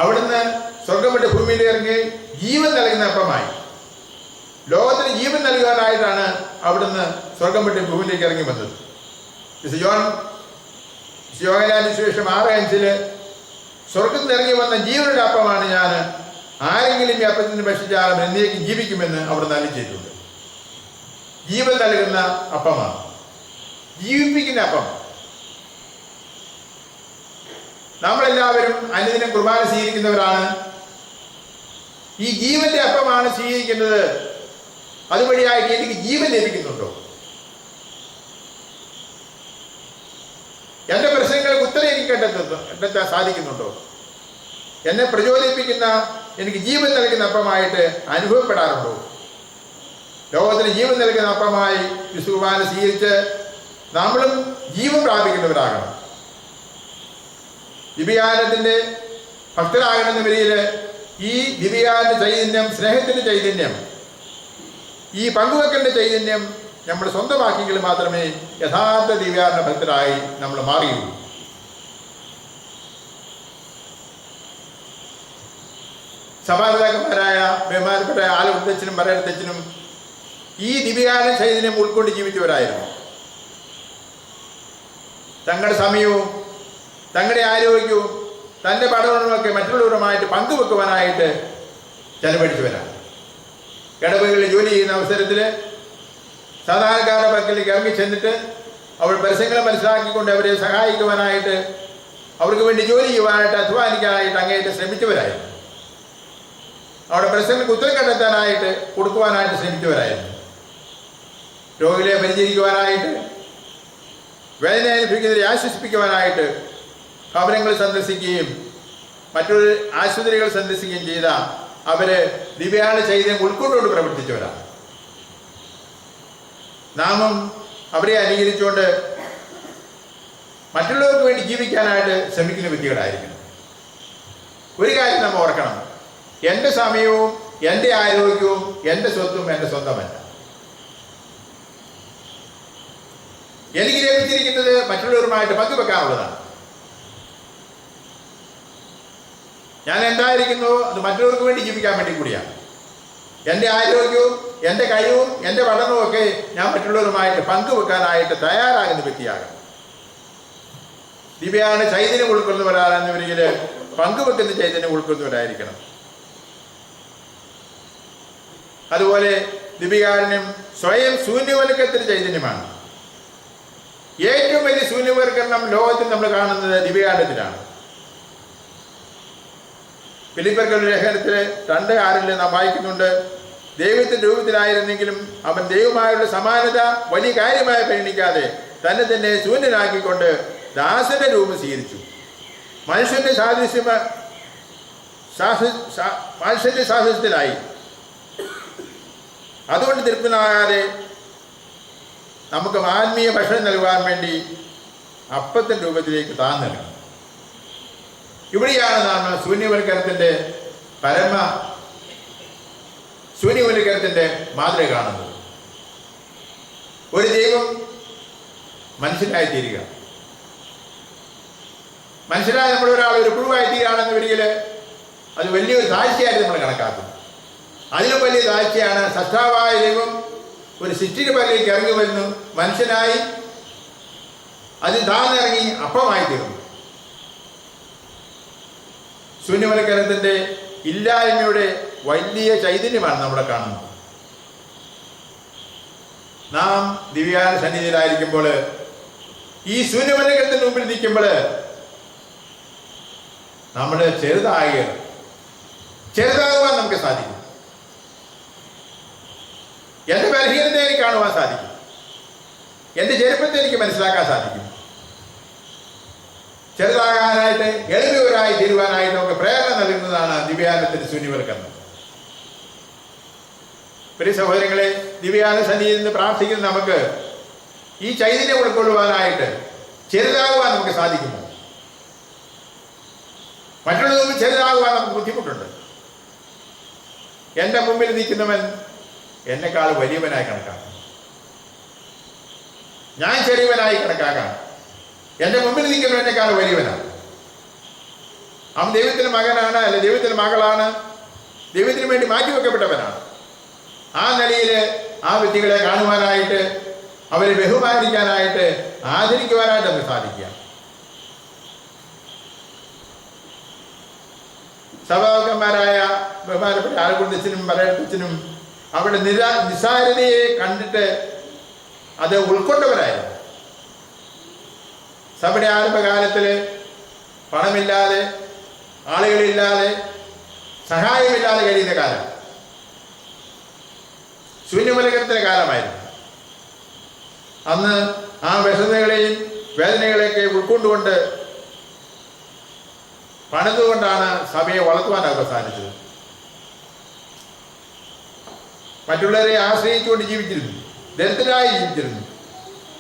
അവിടുന്ന് സ്വർഗം വിട്ട് ഭൂമിയിൽ ഇറങ്ങി ജീവൻ നൽകുന്ന അപ്പമായി, ലോകത്തിന് ജീവൻ നൽകാനായിട്ടാണ് അവിടുന്ന് സ്വർഗം വിട്ട് ഭൂമിയിലേക്ക് ഇറങ്ങി വന്നത്. യോഹന്നാന്റെ സുവിശേഷം 6:5 സ്വർഗത്തിൽ നിന്ന് ഇറങ്ങി വന്ന ജീവനുടെ അപ്പമാണ് ഞാൻ, ആരെങ്കിലും ഈ അപ്പത്തിന് ഭക്ഷിച്ചാലും എന്നേക്കും ജീവിക്കുമെന്ന് അവിടുന്ന് അരുളി ചെയ്തിട്ടുണ്ട്. ജീവൻ നൽകുന്ന അപ്പമാണ്, ജീവിപ്പിക്കുന്ന അപ്പം. നമ്മളെല്ലാവരും അനുദിനം കുർബാന സ്വീകരിക്കുന്നവരാണ്. ഈ ജീവന്റെ അപ്പമാണ് സ്വീകരിക്കുന്നത്. അതുവഴിയായിട്ട് എനിക്ക് ജീവൻ ലഭിക്കുന്നുണ്ടോ? എൻ്റെ പ്രശ്നങ്ങൾക്ക് ഉത്തരം എനിക്ക് കണ്ടെത്താൻ സാധിക്കുന്നുണ്ടോ? എന്നെ പ്രചോദിപ്പിക്കുന്ന, എനിക്ക് ജീവൻ നൽകുന്ന അപ്പമായിട്ട് അനുഭവപ്പെടാറുണ്ടോ? ലോകത്തിന് ജീവൻ നൽകുന്ന അപ്പമായി വിശുകുർബാന സ്വീകരിച്ച് നമ്മളും ജീവൻ പ്രാപിക്കുന്നവരാകണം. ദിവ്യാനത്തിൻ്റെ ഭക്തരാകണമെന്ന വരിയിൽ ഈ ദിവ്യാന ചൈതന്യം, സ്നേഹത്തിൻ്റെ ചൈതന്യം, ഈ പങ്കുവെക്കലിൻ്റെ ചൈതന്യം നമ്മൾ സ്വന്തമാക്കിയെങ്കിൽ മാത്രമേ യഥാർത്ഥ ദിവ്യാന ഭക്തരായി നമ്മൾ മാറിയുള്ളൂ. സഭാപിതാക്കന്മാരായ ബഹുമാനപ്പെട്ട ആലപ്പുഴത്തച്ഛനും പറയത്തച്ഛനും ഈ ദിവ്യാന ചൈതന്യം ഉൾക്കൊണ്ട് ജീവിച്ചവരായിരുന്നു. തങ്ങളുടെ സമയവും തങ്ങളുടെ ആരോഗ്യവും തൻ്റെ പഠനവുമൊക്കെ മറ്റുള്ളവരുമായിട്ട് പങ്കുവെക്കുവാനായിട്ട് ചെലവഴിച്ചവരാണ്. ഇടവകളിൽ ജോലി ചെയ്യുന്ന അവസരത്തിൽ സാധാരണക്കാരുടെ പക്കലേക്ക് ഇറങ്ങി ചെന്നിട്ട് അവർ പരസ്യങ്ങളെ മനസ്സിലാക്കിക്കൊണ്ട് അവരെ സഹായിക്കുവാനായിട്ട്, അവർക്ക് വേണ്ടി ജോലി ചെയ്യുവാനായിട്ട്, അധ്വാനിക്കാനായിട്ട് അങ്ങേയറ്റം ശ്രമിച്ചവരായിരുന്നു. അവിടെ പ്രശ്നങ്ങൾക്ക് ഉത്തരം കണ്ടെത്താനായിട്ട് കൊടുക്കുവാനായിട്ട് ശ്രമിച്ചവരായിരുന്നു. രോഗികളെ പരിചരിക്കുവാനായിട്ട്, വേദന അനുഭവിക്കുന്നവരെ ആശ്വസിപ്പിക്കുവാനായിട്ട് ഭവനങ്ങൾ സന്ദർശിക്കുകയും മറ്റൊരു ആശുപത്രികൾ സന്ദർശിക്കുകയും ചെയ്ത അവര് ദിവ്യാന ചൈതന്യം ഉൾക്കൊണ്ടുകൊണ്ട് പ്രവർത്തിച്ചവരാണ്. നാമും അവരെ അനുകരിച്ചുകൊണ്ട് മറ്റുള്ളവർക്ക് വേണ്ടി ജീവിക്കാനായിട്ട് ശ്രമിക്കുന്ന വ്യക്തികളായിരിക്കണം. ഒരു കാര്യം നമ്മൾ ഓർക്കണം, എൻ്റെ സമയവും എൻ്റെ ആരോഗ്യവും എൻ്റെ സ്വത്തും എൻ്റെ സ്വന്തമല്ല. എനിക്ക് ലഭിച്ചിരിക്കുന്നത് മറ്റുള്ളവരുമായിട്ട് പങ്കുവെക്കാനുള്ളതാണ്. ഞാൻ എന്തായിരിക്കുന്നു അത് മറ്റുള്ളവർക്ക് വേണ്ടി ജീവിക്കാൻ വേണ്ടി കൂടിയാണ്. എൻ്റെ ആരോഗ്യവും എൻ്റെ കഴിവും എൻ്റെ പഠനവും ഒക്കെ ഞാൻ മറ്റുള്ളവരുമായിട്ട് പങ്കുവെക്കാനായിട്ട് തയ്യാറാകുന്ന വ്യക്തിയാകണം. ദിവ്യാന ചൈതന്യം ഉൾക്കൊള്ളുന്നവരാണെന്നവരിൽ പങ്കുവെക്കുന്ന ചൈതന്യം ഉൾക്കൊള്ളുന്നവരായിരിക്കണം. അതുപോലെ ദിവ്യകാരുണ്യം സ്വയം ശൂന്യവൽക്കരണത്തിന്റെ ചൈതന്യമാണ്. ഏറ്റവും വലിയ ശൂന്യവൽക്കരണം ലോകത്തിൽ നമ്മൾ കാണുന്നത് ദിവ്യകാരുണ്യത്തിലാണ്. ഫിലിപ്പിയർക്കുള്ള ലേഖനത്തിൽ 2:6 നാം വായിക്കുന്നുണ്ട്, ദൈവത്തിന്റെ രൂപത്തിലായിരുന്നെങ്കിലും അവൻ ദൈവമായുള്ള സമാനത വലിയ കാര്യമായി പരിഗണിക്കാതെ തന്നെ ശൂന്യനാക്കിക്കൊണ്ട് ദാസന്റെ രൂപം സ്വീകരിച്ചു. മനുഷ്യന്റെ വാത്സല്യ സാഹസത്തിലായി. അതുകൊണ്ട് തൃപ്തനാകാതെ നമുക്ക് ആത്മീയ ഭക്ഷണം നൽകുവാൻ വേണ്ടി അപ്പത്തിൻ്റെ രൂപത്തിലേക്ക് താഴ്ന്നിറങ്ങും. ഇവിടെയാണ് നാം ശൂന്യവൽക്കരണത്തിൻ്റെ മാതൃക കാണുന്നത്. ഒരു ദൈവം മനുഷ്യനായി തീരുക, മനുഷ്യനായി നമ്മളൊരാൾ ഒരു പുഴുവായി തീരുകയാണെന്ന് വരികിൽ അത് വലിയൊരു താഴ്ചയായിട്ട് നമ്മൾ കണക്കാക്കും. അതിലും വലിയ താഴ്ചയാണ് സൃഷ്ടാവായ ദൈവം ഒരു സൃഷ്ടിയുടെ പേരിലേക്ക് ഇറങ്ങി വരുന്നു, മനുഷ്യനായി അതിൽ താഴ്ന്നിറങ്ങി അപ്പമായി തീർന്നു. ശൂന്യവൽക്കരണത്തിൻ്റെ ഇല്ലായ്മയുടെ വലിയ ചൈതന്യമാണ് നമ്മളെ കാണുന്നത്. നാം ദിവ്യാന സന്നിധിയിലായിരിക്കുമ്പോൾ, ഈ ശൂന്യവൽക്കരണത്തിന് മുമ്പിൽ നിൽക്കുമ്പോൾ നമ്മൾ ചെറുതാകുവാൻ നമുക്ക് സാധിക്കും. എൻ്റെ ബലഹീനത എനിക്ക് കാണുവാൻ സാധിക്കും, എൻ്റെ ചെറുപ്പത്തെ എനിക്ക് മനസ്സിലാക്കാൻ സാധിക്കും. ചെറുതാകാനായിട്ട് എളിമയോരായി തീരുവാനായിട്ട് നമുക്ക് പ്രേരണ നൽകുന്നതാണ് ദിവ്യാനത്തിൻ്റെ ശൂന്യവൽക്കരണം. പ്രിയ സഹോദരങ്ങളെ, ദിവ്യാന സന്നിധിയിൽ നിന്ന് പ്രാർത്ഥിക്കുന്ന നമുക്ക് ഈ ചൈതന്യം ഉൾക്കൊള്ളുവാനായിട്ട് ചെറുതാകുവാൻ നമുക്ക് സാധിക്കുമോ? മറ്റുള്ളവർക്ക് ചെറുതാകുവാൻ നമുക്ക് ബുദ്ധിമുട്ടുണ്ട്. എൻ്റെ മുമ്പിൽ നിൽക്കുന്നവൻ എന്നെക്കാൾ വലിയവനായി കണക്കാക്കാം, ഞാൻ ചെറിയവനായി കണക്കാക്കാം. എൻ്റെ മുമ്പിൽ നിൽക്കുന്നവൻ എന്നെക്കാൾ വലിയവനാണ്. അവൻ ദൈവത്തിൻ്റെ മകനാണ്, അല്ലെ ദൈവത്തിൻ്റെ മകളാണ്, ദൈവത്തിന് വേണ്ടി മാറ്റിവെക്കപ്പെട്ടവനാണ്. ആ നിലയിൽ ആ വ്യക്തികളെ കാണുവാനായിട്ട്, അവരെ ബഹുമാനിക്കാനായിട്ട്, ആദരിക്കുവാനായിട്ട് നമുക്ക് സാധിക്കുക. സഭാകന്മാരായ ബഹുമാനപ്പെട്ട ആലക്കുന്തച്ഛനും പരേട്ടച്ഛനും അവിടെ നിസ്സാരതയെ കണ്ടിട്ട് അത് ഉൾക്കൊണ്ടവരായിരുന്നു. സഭയുടെ ആരംഭകാലത്തിൽ പണമില്ലാതെ, ആളുകളില്ലാതെ, സഹായമില്ലാതെ കഴിയുന്ന കാലം ശൂന്യവൽക്കരണത്തിൻ്റെ കാലമായിരുന്നു. അന്ന് ആ വിഷമതകളെയും വേദനകളെയൊക്കെ ഉൾക്കൊണ്ടുകൊണ്ട് പണിതുകൊണ്ടാണ് സഭയെ വളർത്തുവാൻ അവസാനിച്ചത്. മറ്റുള്ളവരെ ആശ്രയിച്ചുകൊണ്ട് ജീവിച്ചിരുന്നു, ദരിദ്രരായി ജീവിച്ചിരുന്നു.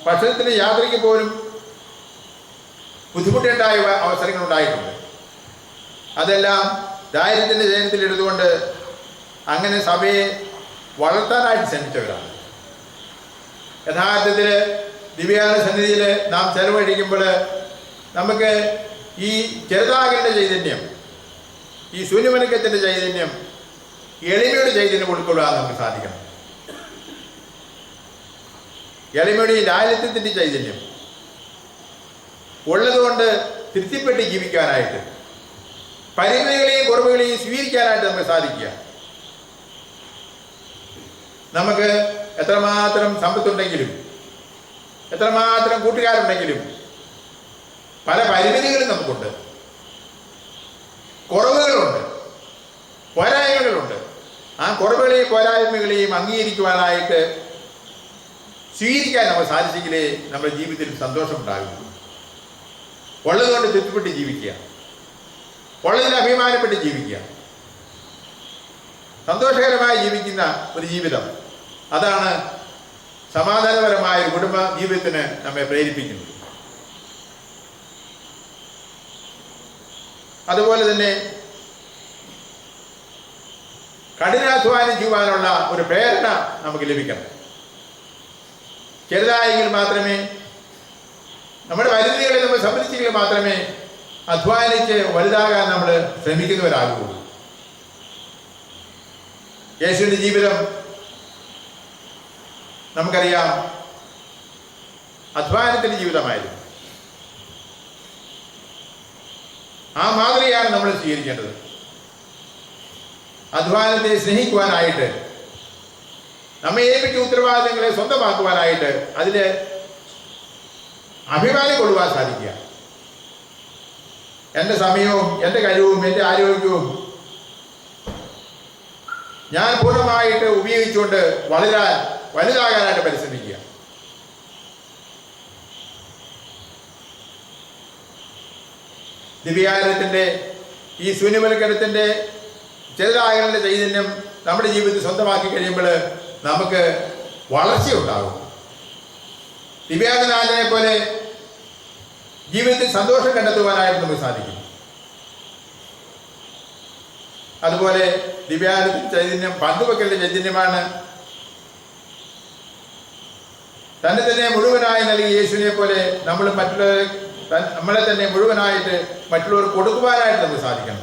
ഭക്ഷണത്തിന് യാത്രയ്ക്ക് പോലും ബുദ്ധിമുട്ടുണ്ടായ അവസരങ്ങളുണ്ടായിട്ടുണ്ട്. അതെല്ലാം ദാരിദ്ര്യത്തിൻ്റെ ജയനത്തിൽ എടുത്തുകൊണ്ട് അങ്ങനെ സഭയെ വളർത്താനായിട്ട് ശ്രമിച്ചവരാണ്. യഥാർത്ഥത്തിൽ ദിവ്യാന സന്നിധിയിൽ നാം ചെലവഴിക്കുമ്പോൾ നമുക്ക് ഈ ചെറുതാകേണ്ട ചൈതന്യം, ഈ ശൂന്യവൽക്കരണത്തിൻ്റെ ചൈതന്യം, എളിമയുടെ ചൈതന്യം ഉൾക്കൊള്ളാൻ നമുക്ക് സാധിക്കണം. എളിമയുടെ ലാളിത്യത്തിൻ്റെ ചൈതന്യം ഉള്ളതുകൊണ്ട് തൃപ്തിപ്പെട്ട് ജീവിക്കാനായിട്ട്, പരിമിതികളെയും കുറവുകളെയും സ്വീകരിക്കാനായിട്ട് നമുക്ക് സാധിക്കുക. നമുക്ക് എത്രമാത്രം സമ്പത്തുണ്ടെങ്കിലും, എത്രമാത്രം കൂട്ടുകാരുണ്ടെങ്കിലും പല പരിമിതികളും നമുക്കുണ്ട്, കുറവുകളുണ്ട്, പോരായ്മകളുണ്ട്. ആ കുറവുകളെയും പോരായ്മകളെയും അംഗീകരിക്കുവാനായിട്ട് സ്വീകരിക്കാൻ നമുക്ക് സാധിച്ചെങ്കിലേ നമ്മുടെ ജീവിതത്തിൽ സന്തോഷമുണ്ടാകും. ഉള്ളതുകൊണ്ട് തൃപ്തിപ്പെട്ട് ജീവിക്കുക, ഉള്ളതിൽ അഭിമാനപ്പെട്ട് ജീവിക്കുക, സന്തോഷകരമായി ജീവിക്കുന്ന ഒരു ജീവിതം, അതാണ് സമാധാനപരമായ ഒരു കുടുംബ ജീവിതത്തിന് നമ്മെ പ്രേരിപ്പിക്കുന്നത്. അതുപോലെ തന്നെ കഠിനാധ്വാനം ചെയ്യുവാനുള്ള ഒരു പ്രേരണ നമുക്ക് ലഭിക്കണം. ചെറുതായെങ്കിൽ മാത്രമേ, നമ്മുടെ പരിമിതികളെ നമ്മൾ സംബന്ധിച്ചെങ്കിൽ മാത്രമേ അധ്വാനിച്ച് വലുതാകാൻ നമ്മൾ ശ്രമിക്കുന്നവരാകുള്ളൂ. യേശുവിൻ്റെ ജീവിതം നമുക്കറിയാം, അധ്വാനത്തിൻ്റെ ജീവിതമായിരുന്നു. ആ മാതൃകയാണ് നമ്മൾ സ്വീകരിക്കേണ്ടത്. അധ്വാനത്തെ സ്നേഹിക്കുവാനായിട്ട്, നമ്മെ ഏൽപ്പിച്ച ഉത്തരവാദിത്തങ്ങളെ സ്വന്തമാക്കുവാനായിട്ട്, അതിൽ അഭിമാനം കൊള്ളുവാൻ സാധിക്കുക. എൻ്റെ സമയവും എൻ്റെ കഴിവും എൻ്റെ ആരോഗ്യവും ഞാൻ പൂർണ്ണമായിട്ട് ഉപയോഗിച്ചുകൊണ്ട് വലുതാകാനായിട്ട് പരിശ്രമിക്കുക. ദിവ്യാനത്തിൻ്റെ ഈ ശൂന്യവൽക്കരണത്തിൻ്റെ ചെറുതാകലിൻ്റെ ചൈതന്യം നമ്മുടെ ജീവിതത്തിൽ സ്വന്തമാക്കി കഴിയുമ്പോൾ നമുക്ക് വളർച്ചയുണ്ടാകും. ദിവ്യാംഗനാഥനെ പോലെ ജീവിതത്തിൽ സന്തോഷം കണ്ടെത്തുവാനായിട്ട് നമുക്ക് സാധിക്കും. അതുപോലെ ദിവ്യാംഗത്തിന്റെ ചൈതന്യം പങ്കുവെക്കലിന്റെ ചൈതന്യമാണ്. തന്നെ തന്നെ മുഴുവനായി നൽകിയ യേശുവിനെ പോലെ നമ്മൾ നമ്മളെ തന്നെ മുഴുവനായിട്ട് മറ്റുള്ളവർക്ക് കൊടുക്കുവാനായിട്ട് നമുക്ക് സാധിക്കണം.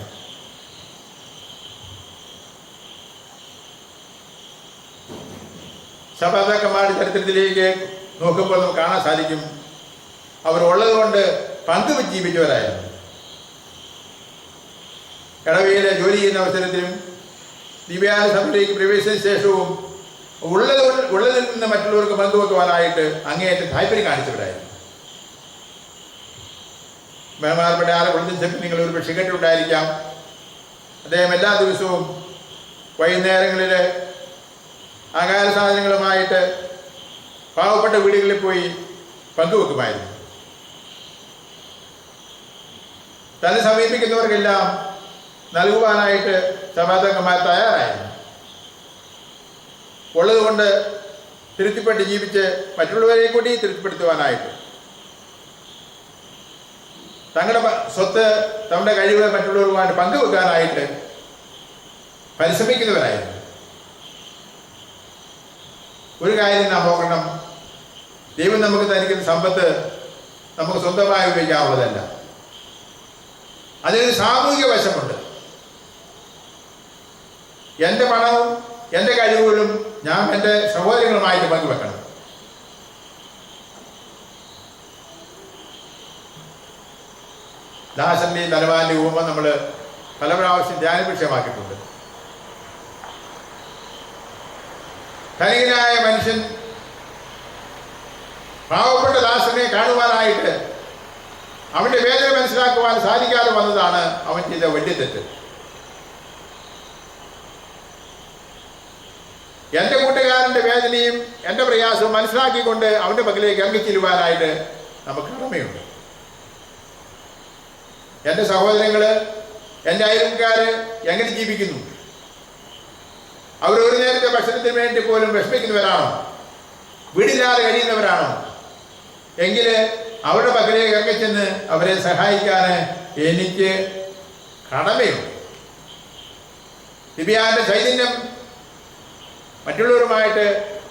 സഭാപിതാക്കന്മാരുടെ ചരിത്രത്തിലേക്ക് നോക്കുമ്പോൾ നമുക്ക് കാണാൻ സാധിക്കും, അവർ ഉള്ളതുകൊണ്ട് പങ്കുവെച്ച് ജീവിച്ചവരായിരുന്നു. ഇടവയിലെ ജോലി ചെയ്യുന്ന അവസരത്തിലും ദിവ്യാന സഭയിലേക്ക് പ്രവേശിച്ച ശേഷവും ഉള്ളതിൽ നിന്ന് മറ്റുള്ളവർക്ക് പങ്കുവെക്കുവാനായിട്ട് അങ്ങേയറ്റം താല്പര്യം കാണിച്ചവരായിരുന്നു. ബഹുമാനപ്പെട്ട ആളെ കൊളുത്തിൻ നിങ്ങൾ ഒരു പക്ഷേ കേട്ടിട്ടുണ്ടായിരിക്കാം. അദ്ദേഹം എല്ലാ ദിവസവും വൈകുന്നേരങ്ങളിൽ ആഹാര സാധനങ്ങളുമായിട്ട് പാവപ്പെട്ട വീടുകളിൽ പോയി പങ്കുവെക്കുമായിരുന്നു. തന്നെ സമീപിക്കുന്നവർക്കെല്ലാം നൽകുവാനായിട്ട് സഭാപിതാക്കന്മാർ തയ്യാറായിരുന്നു. ഉള്ളതുകൊണ്ട് തൃപ്തിപ്പെട്ട് ജീവിച്ച് മറ്റുള്ളവരെ കൂടി തൃപ്തിപ്പെടുത്തുവാനായിട്ട് തങ്ങളുടെ സ്വത്ത്, തങ്ങളുടെ കഴിവ് മറ്റുള്ളവരുമായിട്ട് പങ്കുവെക്കാനായിട്ട് പരിശ്രമിക്കുന്നവരായിരുന്നു. ഒരു കാര്യം നാം നോക്കണം, ദൈവം നമുക്ക് തനിക്കുന്ന സമ്പത്ത് നമുക്ക് സ്വന്തമായി ഉപയോഗിക്കാവുന്നതല്ല. അതിനൊരു സാമൂഹിക വശമുണ്ട്. എൻ്റെ പണവും എൻ്റെ കഴിവുകളും ഞാൻ എൻ്റെ സഹോദരങ്ങളുമായിട്ട് പങ്കുവെക്കണം. ദാസന്റെ തലവാന്റെ ഉപമ നമ്മൾ പല പ്രാവശ്യം ധ്യാന വിഷയമാക്കിയിട്ടുണ്ട്. ധനികനായ മനുഷ്യൻ പാവപ്പെട്ട ദാസനെ കാണുവാനായിട്ട് അവന്റെ വേദന മനസ്സിലാക്കുവാൻ സാധിക്കാതെ വന്നതാണ് അവൻ ചെയ്ത വലിയ തെറ്റ്. എൻ്റെ കൂട്ടുകാരൻ്റെ വേദനയും എൻ്റെ പ്രയാസവും മനസ്സിലാക്കിക്കൊണ്ട് അവൻ്റെ പക്കലേക്ക് ഇറങ്ങിച്ചെല്ലുവാനായിട്ട് നമുക്ക് കടമയുണ്ട്. എൻ്റെ സഹോദരങ്ങൾ, എൻ്റെ അയൽക്കാർ എങ്ങനെ ജീവിക്കുന്നു? അവർ ഒരു നേരത്തെ ഭക്ഷണത്തിന് വേണ്ടി പോലും വിഷമിക്കുന്നവരാണോ? വീടില്ലാതെ കഴിയുന്നവരാണോ? എങ്കിൽ അവരുടെ പക്കലേക്ക് ഇറങ്ങിച്ചെന്ന് അവരെ സഹായിക്കാൻ എനിക്ക് കടമയുണ്ട്. ദിവ്യാന്റെ ചൈതന്യം മറ്റുള്ളവരുമായിട്ട്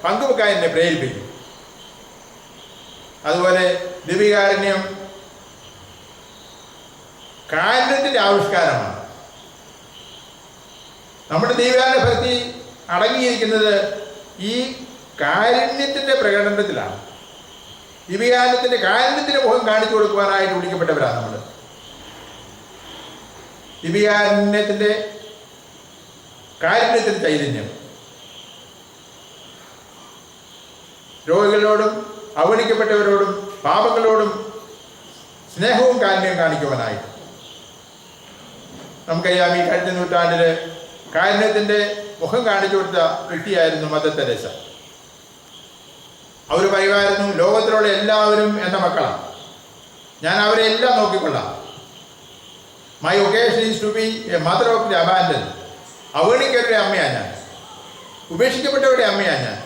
പങ്കുവെക്കാൻ എന്നെ പ്രേരിപ്പിക്കും. അതുപോലെ ദിവ്യകാരുണ്യം കാരുണ്യത്തിന്റെ ആവിഷ്കാരമാണ്. നമ്മുടെ ദിവ്യാന്റെ ഭക്തി അടങ്ങിയിരിക്കുന്നത് ഈ കാരുണ്യത്തിന്റെ പ്രകടനത്തിലാണ്. ദിവ്യകാരുണ്യത്തിന്റെ കാരുണ്യത്തിന്റെ മുഖം കാണിച്ചു കൊടുക്കുവാനായിട്ട് വിളിക്കപ്പെട്ടവരാണ് നമ്മൾ. ദിവ്യകാരുണ്യത്തിന്റെ കാരുണ്യത്തിന്റെ ചൈതന്യം രോഗികളോടും അവഗണിക്കപ്പെട്ടവരോടും പാപങ്ങളോടും സ്നേഹവും കാരുണ്യവും കാണിക്കുവാനായിട്ട് നമുക്കറിയാം. ഈ കഴിഞ്ഞ നൂറ്റാണ്ടിൽ കാരുണ്യത്തിന്റെ മുഖം കാണിച്ചു കൊടുത്ത വ്യക്തിയായിരുന്നു മദർ തെരേസ. അവർ പറയുമായിരുന്നു, ലോകത്തിലുള്ള എല്ലാവരും എൻ്റെ മക്കളാണ്, ഞാൻ അവരെ എല്ലാം നോക്കിക്കൊള്ളാം. My vocation is to be a mother of the abandon. അവഗണിക്കവരുടെ അമ്മയാണ് ഞാൻ, ഉപേക്ഷിക്കപ്പെട്ടവരുടെ അമ്മയാണ് ഞാൻ.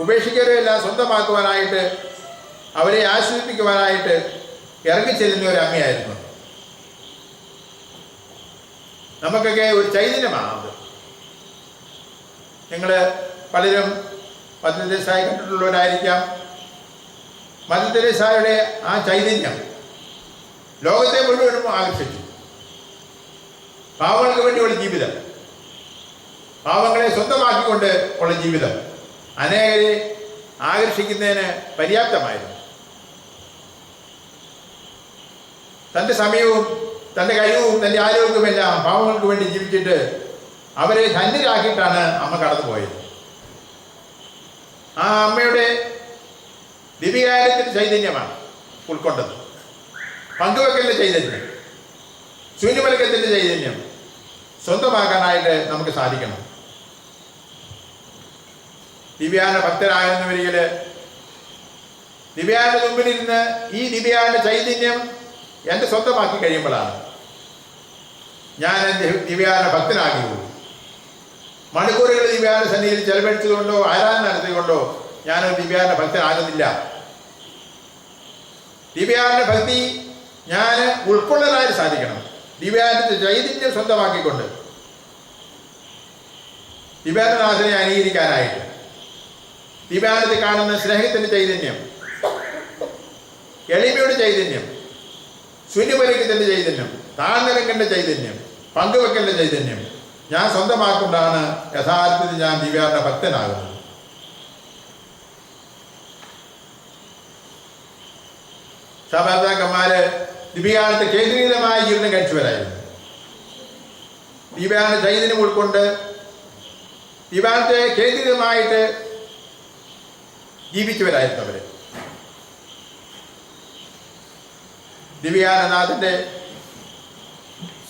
ഉപേക്ഷിക്കവരെ എല്ലാം സ്വന്തമാക്കുവാനായിട്ട്, അവരെ ആശ്വസിപ്പിക്കുവാനായിട്ട് ഇറങ്ങിച്ചെല്ലുന്ന ഒരു അമ്മയായിരുന്നു. നമുക്കൊക്കെ ഒരു ചൈതന്യമാണത്. നിങ്ങൾ പലരും മദർ തെരേസയെ കണ്ടിട്ടുള്ളവരായിരിക്കാം. മദർ തെരേസയുടെ ആ ചൈതന്യം ലോകത്തെ മുഴുവനും ആകർഷിച്ചു. പാവങ്ങൾക്ക് വേണ്ടിയുള്ള ജീവിതം, പാവങ്ങളെ സ്വന്തമാക്കിക്കൊണ്ട് ഉള്ള ജീവിതം അനേകരെ ആകർഷിക്കുന്നതിന് പര്യാപ്തമായിരുന്നു. തൻ്റെ സമയവും തൻ്റെ കഴിവും തൻ്റെ ആരോഗ്യവുമെല്ലാം പാവങ്ങൾക്ക് വേണ്ടി ജീവിച്ചിട്ട് അവരെ ധന്യരാക്കിയിട്ടാണ് അമ്മ കടന്നുപോയത്. ആ അമ്മയുടെ ദിവ്യകാരുണ്യത്തിന്റെ ചൈതന്യമാണ് ഉൾക്കൊണ്ടത്. പങ്കുവെക്കലിന്റെ ചൈതന്യം, ശൂന്യവൽക്കരണത്തിന്റെ ചൈതന്യം സ്വന്തമാക്കാനായിട്ട് നമുക്ക് സാധിക്കണം. ദിവ്യാന ഭക്തരാകുന്നവരിൽ ദിവ്യാന്റെ മുമ്പിലിരുന്ന് ഈ ദിവ്യാന്റെ ചൈതന്യം എൻ്റെ സ്വന്തമാക്കി കഴിയുമ്പോഴാണ് ഞാൻ ദിവ്യാന ഭക്തനാകുകയുള്ളൂ. മണിക്കൂറുകൾ ദിവ്യാന സന്നിധിയിൽ ചെലവഴിച്ചതുകൊണ്ടോ ആരാധന നടത്തിക്കൊണ്ടോ ഞാനൊരു ദിവ്യാന ഭക്തനാകുന്നില്ല. ദിവ്യാന ഭക്തി ഞാൻ ഉൾക്കൊള്ളാനായിട്ട് സാധിക്കണം. ദിവ്യാനത്തെ ചൈതന്യം സ്വന്തമാക്കിക്കൊണ്ട് ദിവ്യാനനാഥനെ അനുകരിക്കാനായിട്ട്, ദിവ്യാനത്തിൽ കാണുന്ന സ്നേഹത്തിൻ്റെ ചൈതന്യം, എളിമയുടെ ചൈതന്യം, ശൂന്യപരിക്കത്തിൻ്റെ ചൈതന്യം, താഴ്ന്നിറങ്ങേണ്ട ചൈതന്യം, പങ്കുവെക്കേണ്ട ചൈതന്യം ഞാൻ സ്വന്തമാക്കൊണ്ടാണ് യഥാർത്ഥത്തിൽ ഞാൻ ദിവ്യാന ഭക്തനാകുന്നത്. സഭാപിതാക്കന്മാര് ദിവ്യാനത്തെ കേന്ദ്രീകൃതമായ ജീവിതം കഴിച്ചവരായിരുന്നു. ദിവ്യാന ചൈതന്യം ഉൾക്കൊണ്ട് ദിവ്യാനത്തെ കേന്ദ്രീകൃതമായിട്ട് ജീവിച്ചവരായിരുന്നു അവര്. ദിവ്യാനനാഥന്റെ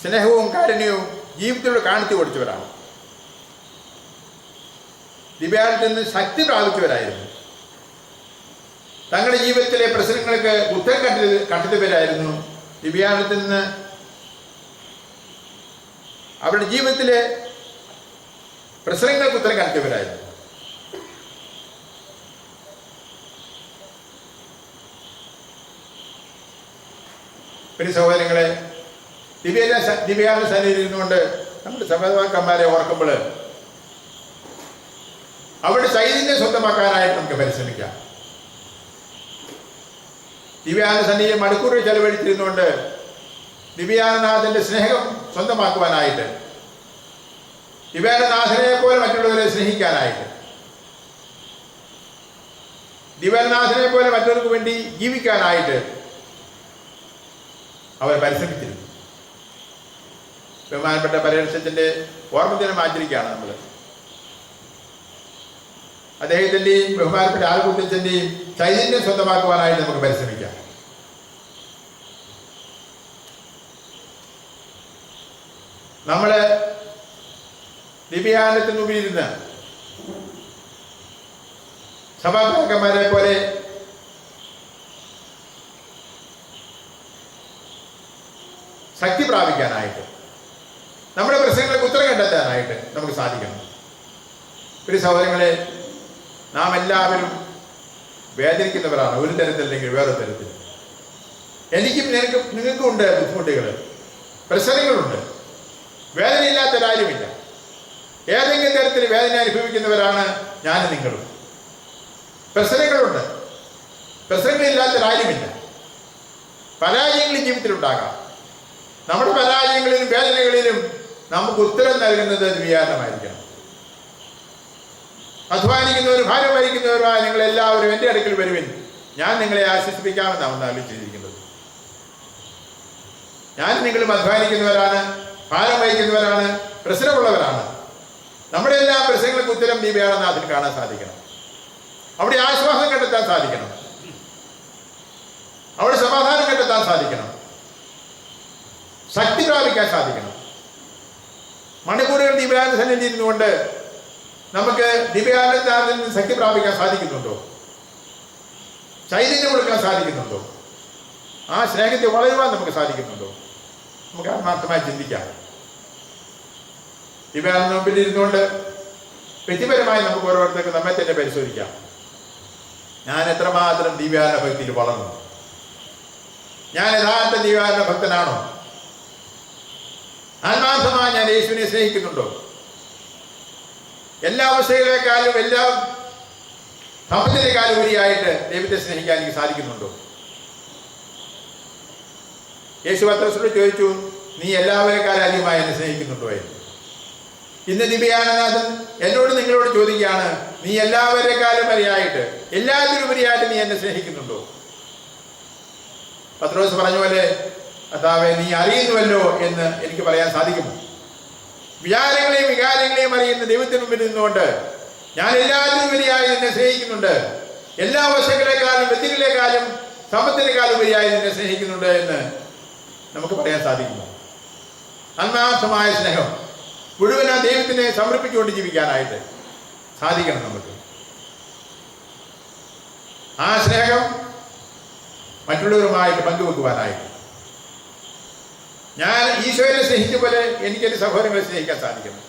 സ്നേഹവും കാരുണ്യവും ജീവിതത്തിലൂടെ കാണിച്ചു കൊടുത്തവരാണ്. ദിവ്യാനത്തിൽ നിന്ന് ശക്തി പ്രാപിച്ചവരായിരുന്നു. തങ്ങളുടെ ജീവിതത്തിലെ പ്രശ്നങ്ങൾക്ക് ഉത്തരം കണ്ടെത്തിയവരായിരുന്നു. ദിവ്യാനത്തിൽ നിന്ന് അവരുടെ ജീവിതത്തിലെ പ്രശ്നങ്ങൾക്ക് ഉത്തരം കണ്ടെത്തിയവരായിരുന്നു. പിന്നെ സഹോദരങ്ങളെ, ദിവ്യാന സന്നിധിയിൽ ഇരുന്നുകൊണ്ട് നമ്മുടെ സഭാപിതാക്കന്മാരെ ഓർക്കുമ്പോൾ അവരുടെ ചൈതന്യം സ്വന്തമാക്കാനായിട്ട് നമുക്ക് പരിശ്രമിക്കാം. ദിവ്യാന സന്നിധിയിൽ മണിക്കൂറിൽ ചെലവഴിച്ചിരുന്നുകൊണ്ട് ദിവ്യാനനാഥന്റെ സ്നേഹം സ്വന്തമാക്കുവാനായിട്ട്, ദിവ്യാനനാഥനെ പോലെ മറ്റുള്ളവരെ സ്നേഹിക്കാനായിട്ട്, ദിവ്യാനനാഥനെ പോലെ മറ്റുള്ളവർക്ക് വേണ്ടി ജീവിക്കാനായിട്ട് അവർ പരിശ്രമിച്ചിരുന്നു. ബഹുമാനപ്പെട്ട പരമേശ്വരന്റെ ഓർമ്മദിനം ആചരിക്കുകയാണ് നമ്മൾ. അദ്ദേഹത്തിൻ്റെയും ബഹുമാനപ്പെട്ട ആൽക്കുത്തച്ഛൻ്റെയും ചൈതന്യം സ്വന്തമാക്കുവാനായിട്ട് നമുക്ക് പരിശ്രമിക്കാം. നമ്മള് ദിവ്യാനത്തിന് മുമ്പിലിരുന്ന് സഭാപിതാക്കന്മാരെ പോലെ ശക്തി പ്രാപിക്കാനായിട്ട്, നമ്മുടെ പ്രശ്നങ്ങൾക്ക് ഉത്തരം കണ്ടെത്താനായിട്ട് നമുക്ക് സാധിക്കണം. ഒരു സഹോദരങ്ങളെ, നാം എല്ലാവരും വേദനിക്കുന്നവരാണ്, ഒരു തരത്തില്ലെങ്കിൽ വേറൊരു തരത്തിൽ. എനിക്കും നിങ്ങൾക്കും ഉണ്ട് ബുദ്ധിമുട്ടുകൾ, പ്രശ്നങ്ങളുണ്ട്. വേദനയില്ലാത്തൊരാരുമില്ല. ഏതെങ്കിലും തരത്തിൽ വേദന അനുഭവിക്കുന്നവരാണ് ഞാനും നിങ്ങളും. പ്രശ്നങ്ങളുണ്ട്, പ്രശ്നങ്ങളില്ലാത്തൊരാരുമില്ല. പരാജയങ്ങളും ജീവിതത്തിലുണ്ടാകാം. നമ്മുടെ പരാജയങ്ങളിലും വേദനകളിലും നമുക്ക് ഉത്തരം നൽകുന്നത് ദിവ്യാനമായിരിക്കണം. അധ്വാനിക്കുന്നവരും ഭാരം വഹിക്കുന്നവരുമായ നിങ്ങൾ എല്ലാവരും എൻ്റെ അടുക്കൽ വരുവിൻ, ഞാൻ നിങ്ങളെ ആശ്വസിപ്പിക്കാമെന്നാണ് ആലോചിച്ചിരിക്കുന്നത്. ഞാൻ നിങ്ങളും അധ്വാനിക്കുന്നവരാണ്, ഭാരം വഹിക്കുന്നവരാണ്, പ്രശ്നമുള്ളവരാണ്. നമ്മുടെ എല്ലാ പ്രശ്നങ്ങൾക്ക് ഉത്തരം ദിവ്യാനനാഥന് കാണാൻ സാധിക്കണം. അവിടെ ആശ്വാസം കണ്ടെത്താൻ സാധിക്കണം. അവിടെ സമാധാനം കണ്ടെത്താൻ സാധിക്കണം. ശക്തി പ്രാപിക്കാൻ സാധിക്കണം. മണിക്കൂറുകൾ ദിവ്യാന സന്നിധിയിൽ ഇരുന്നുകൊണ്ട് നമുക്ക് ദിവ്യാനനാഥനിൽ നിന്ന് ശക്തി പ്രാപിക്കാൻ സാധിക്കുന്നുണ്ടോ? ചൈതന്യം കൊടുക്കാൻ സാധിക്കുന്നുണ്ടോ? ആ സ്നേഹത്തെ വളരുവാൻ നമുക്ക് സാധിക്കുന്നുണ്ടോ? നമുക്ക് ആത്മാർത്ഥമായി ചിന്തിക്കാം. ദിവ്യാന മുമ്പിൽ ഇരുന്നുകൊണ്ട് വ്യക്തിപരമായി നമുക്ക് ഓരോരുത്തർക്ക് നമ്മെ തന്നെ പരിശോധിക്കാം. ഞാൻ എത്രമാത്രം ദിവ്യാന ഭക്തിയിൽ വളർന്നു? ഞാൻ യഥാർത്ഥ ദിവ്യാന ഭക്തനാണോ? ആത്മാർത്ഥമായി ഞാൻ യേശുവിനെ സ്നേഹിക്കുന്നുണ്ടോ? എല്ലാ അവസ്ഥകളെക്കാളും എല്ലാ സമ്പത്തിനേക്കാളും ഉപരിയായിട്ട് ദൈവത്തെ സ്നേഹിക്കാൻ എനിക്ക് സാധിക്കുന്നുണ്ടോ? യേശു പത്രോസിനോട് ചോദിച്ചു, നീ എല്ലാവരെക്കാളും അധികമായി എന്നെ സ്നേഹിക്കുന്നുണ്ടോ എന്ന്. ഇന്ന് ദിവ്യാനനാഥൻ എന്നോട് നിങ്ങളോട് ചോദിക്കുകയാണ്, നീ എല്ലാവരെക്കാളും വരെയായിട്ട് എല്ലാത്തിനും ഉപരിയായിട്ട് നീ എന്നെ സ്നേഹിക്കുന്നുണ്ടോ? പത്രോസ് പറഞ്ഞ പോലെ, കർത്താവേ, നീ അറിയുന്നുവല്ലോ എന്ന് എനിക്ക് പറയാൻ സാധിക്കുമോ? വിചാരങ്ങളെയും വികാരങ്ങളെയും അറിയുന്ന ദൈവത്തിന് മുമ്പിൽ നിന്നുകൊണ്ട് ഞാൻ എല്ലാത്തിനും ഉപരിയായി നിന്നെ സ്നേഹിക്കുന്നുണ്ട്, എല്ലാ അവസ്ഥകളെക്കാളും വ്യക്തികളെക്കാളും സമ്പത്തിനേക്കാളും ഉപരിയായി നിന്നെ സ്നേഹിക്കുന്നുണ്ട് എന്ന് നമുക്ക് പറയാൻ സാധിക്കുമോ? ആത്മാർത്ഥമായ സ്നേഹം മുഴുവൻ ആ ദൈവത്തിനെ സമർപ്പിച്ചുകൊണ്ട് ജീവിക്കാനായിട്ട് സാധിക്കണം നമുക്ക്. ആ സ്നേഹം മറ്റുള്ളവരുമായിട്ട് പങ്കുവെക്കുവാനായിട്ട് ഞാൻ ഈശോയെ സ്നേഹിച്ച പോലെ എനിക്ക് എൻ്റെ സഹോദരങ്ങളെ സ്നേഹിക്കാൻ സാധിക്കണം.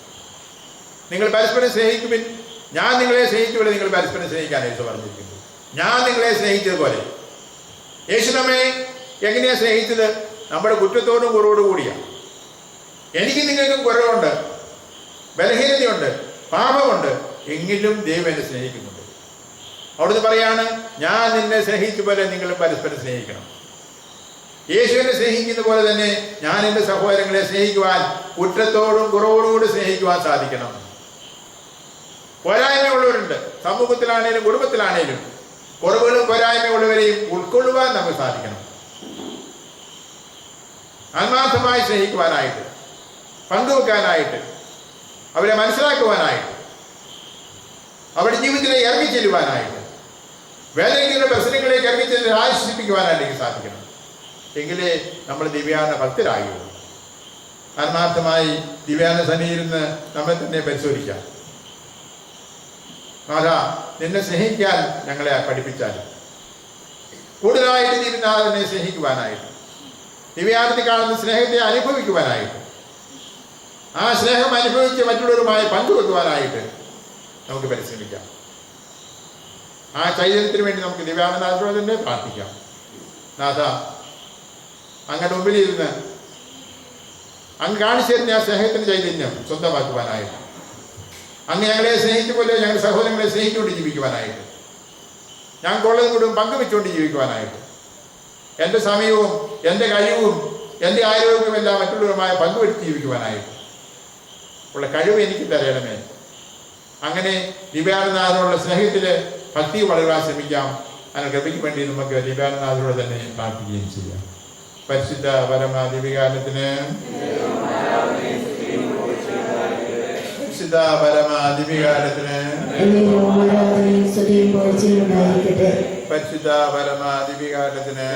നിങ്ങൾ പരസ്പരം സ്നേഹിക്കുവിൻ, ഞാൻ നിങ്ങളെ സ്നേഹിച്ച പോലെ നിങ്ങൾ പരസ്പരം സ്നേഹിക്കാൻ യേശു പറഞ്ഞിരിക്കുന്നു. ഞാൻ നിങ്ങളെ സ്നേഹിച്ചതുപോലെ. യേശു നമ്മെ എങ്ങനെയാണ് സ്നേഹിച്ചത്? നമ്മുടെ കുറ്റത്തോടും കുറവോടും കൂടിയാണ്. എനിക്ക് നിങ്ങൾക്കും കുറവുണ്ട്, ബലഹീനതയുണ്ട്, പാപമുണ്ട്, എങ്കിലും ദൈവം എന്നെ സ്നേഹിക്കുന്നുണ്ട്. അവിടുന്ന് പറയാണ്, ഞാൻ നിന്നെ സ്നേഹിച്ച പോലെ നിങ്ങൾ പരസ്പരം സ്നേഹിക്കണം. യേശുവിനെ സ്നേഹിക്കുന്ന പോലെ തന്നെ ഞാൻ എൻ്റെ സഹോദരങ്ങളെ സ്നേഹിക്കുവാൻ, കുറ്റത്തോടും കുറവോടും കൂടി സ്നേഹിക്കുവാൻ സാധിക്കണം. പോരായ്മയുള്ളവരുണ്ട്, സമൂഹത്തിലാണേലും കുടുംബത്തിലാണേലും കുറവുകളും പോരായ്മയുള്ളവരെയും ഉൾക്കൊള്ളുവാൻ നമുക്ക് സാധിക്കണം. ആത്മാർത്ഥമായി സ്നേഹിക്കുവാനായിട്ട്, പങ്കുവെക്കാനായിട്ട്, അവരെ മനസ്സിലാക്കുവാനായിട്ട്, അവരുടെ ജീവിതത്തിലെ ഇറങ്ങി ചെല്ലുവാനായിട്ട്, വേദനയുടെ പ്രശ്നങ്ങളിലേക്ക് ഇറങ്ങി ചെല്ല് ആശ്വസിപ്പിക്കുവാനായിട്ട് സാധിക്കണം. എങ്കിലേ നമ്മൾ ദിവ്യാന ഭക്തരാകുള്ളൂ. ആത്മാർത്ഥമായി ദിവ്യാന സന്നിയിരുന്ന് നമ്മെ തന്നെ പരിശോധിക്കാം. നാഥാ, നിന്നെ സ്നേഹിക്കാൻ ഞങ്ങളെ പഠിപ്പിച്ചാൽ, കൂടുതലായിട്ട് തിരുനാഥനെ സ്നേഹിക്കുവാനായിട്ട്, ദിവ്യാനത്തിൽ കാണുന്ന സ്നേഹത്തെ അനുഭവിക്കുവാനായിട്ട്, ആ സ്നേഹം അനുഭവിച്ച് മറ്റുള്ളവരുമായി പങ്കുവെക്കുവാനായിട്ട് നമുക്ക് പരിശ്രമിക്കാം. ആ ചൈതന്യത്തിന് വേണ്ടി നമുക്ക് ദിവ്യാനനാഥനോട് തന്നെ പ്രാർത്ഥിക്കാം. നാഥ, അങ്ങയുടെ മുമ്പിലിരുന്ന് അങ്ങ് കാണിച്ചു തരുന്ന ആ സ്നേഹത്തിൻ്റെ ചൈതന്യം സ്വന്തമാക്കുവാനായിട്ട്, അങ്ങ് ഞങ്ങളെ സ്നേഹിച്ച പോലെ ഞങ്ങളുടെ സഹോദരങ്ങളെ സ്നേഹിച്ചുകൊണ്ട് ജീവിക്കുവാനായിട്ട്, ഞങ്ങൾക്കുള്ളതും കൂടെ പങ്കുവെച്ചുകൊണ്ട് ജീവിക്കുവാനായിട്ട്, എൻ്റെ സമയവും എൻ്റെ കഴിവും എൻ്റെ ആരോഗ്യവും എല്ലാം മറ്റുള്ളവരുമായി പങ്കുവെച്ച് ജീവിക്കുവാനായിട്ട് ഉള്ള കഴിവ് എനിക്ക് തരയണമേ. അങ്ങനെ ദിവ്യാനനാഥനോടുള്ള സ്നേഹത്തിൽ ഭക്തി വളരുവാൻ ശ്രമിക്കാം. അങ്ങനെ കൃപയ്ക്ക് വേണ്ടി നമുക്ക് ദിവ്യാനനാഥനോട് തന്നെ പ്രാർത്ഥിക്കുകയും ചെയ്യാം. പരിശുദ്ധ പരമ ദിവ്യകാലത്തിന്, പരിശുദ്ധ പരമ ദിവ്യകാലത്തിന്, പരിശുദ്ധ പരമ ദിവ്യകാലത്തിന്.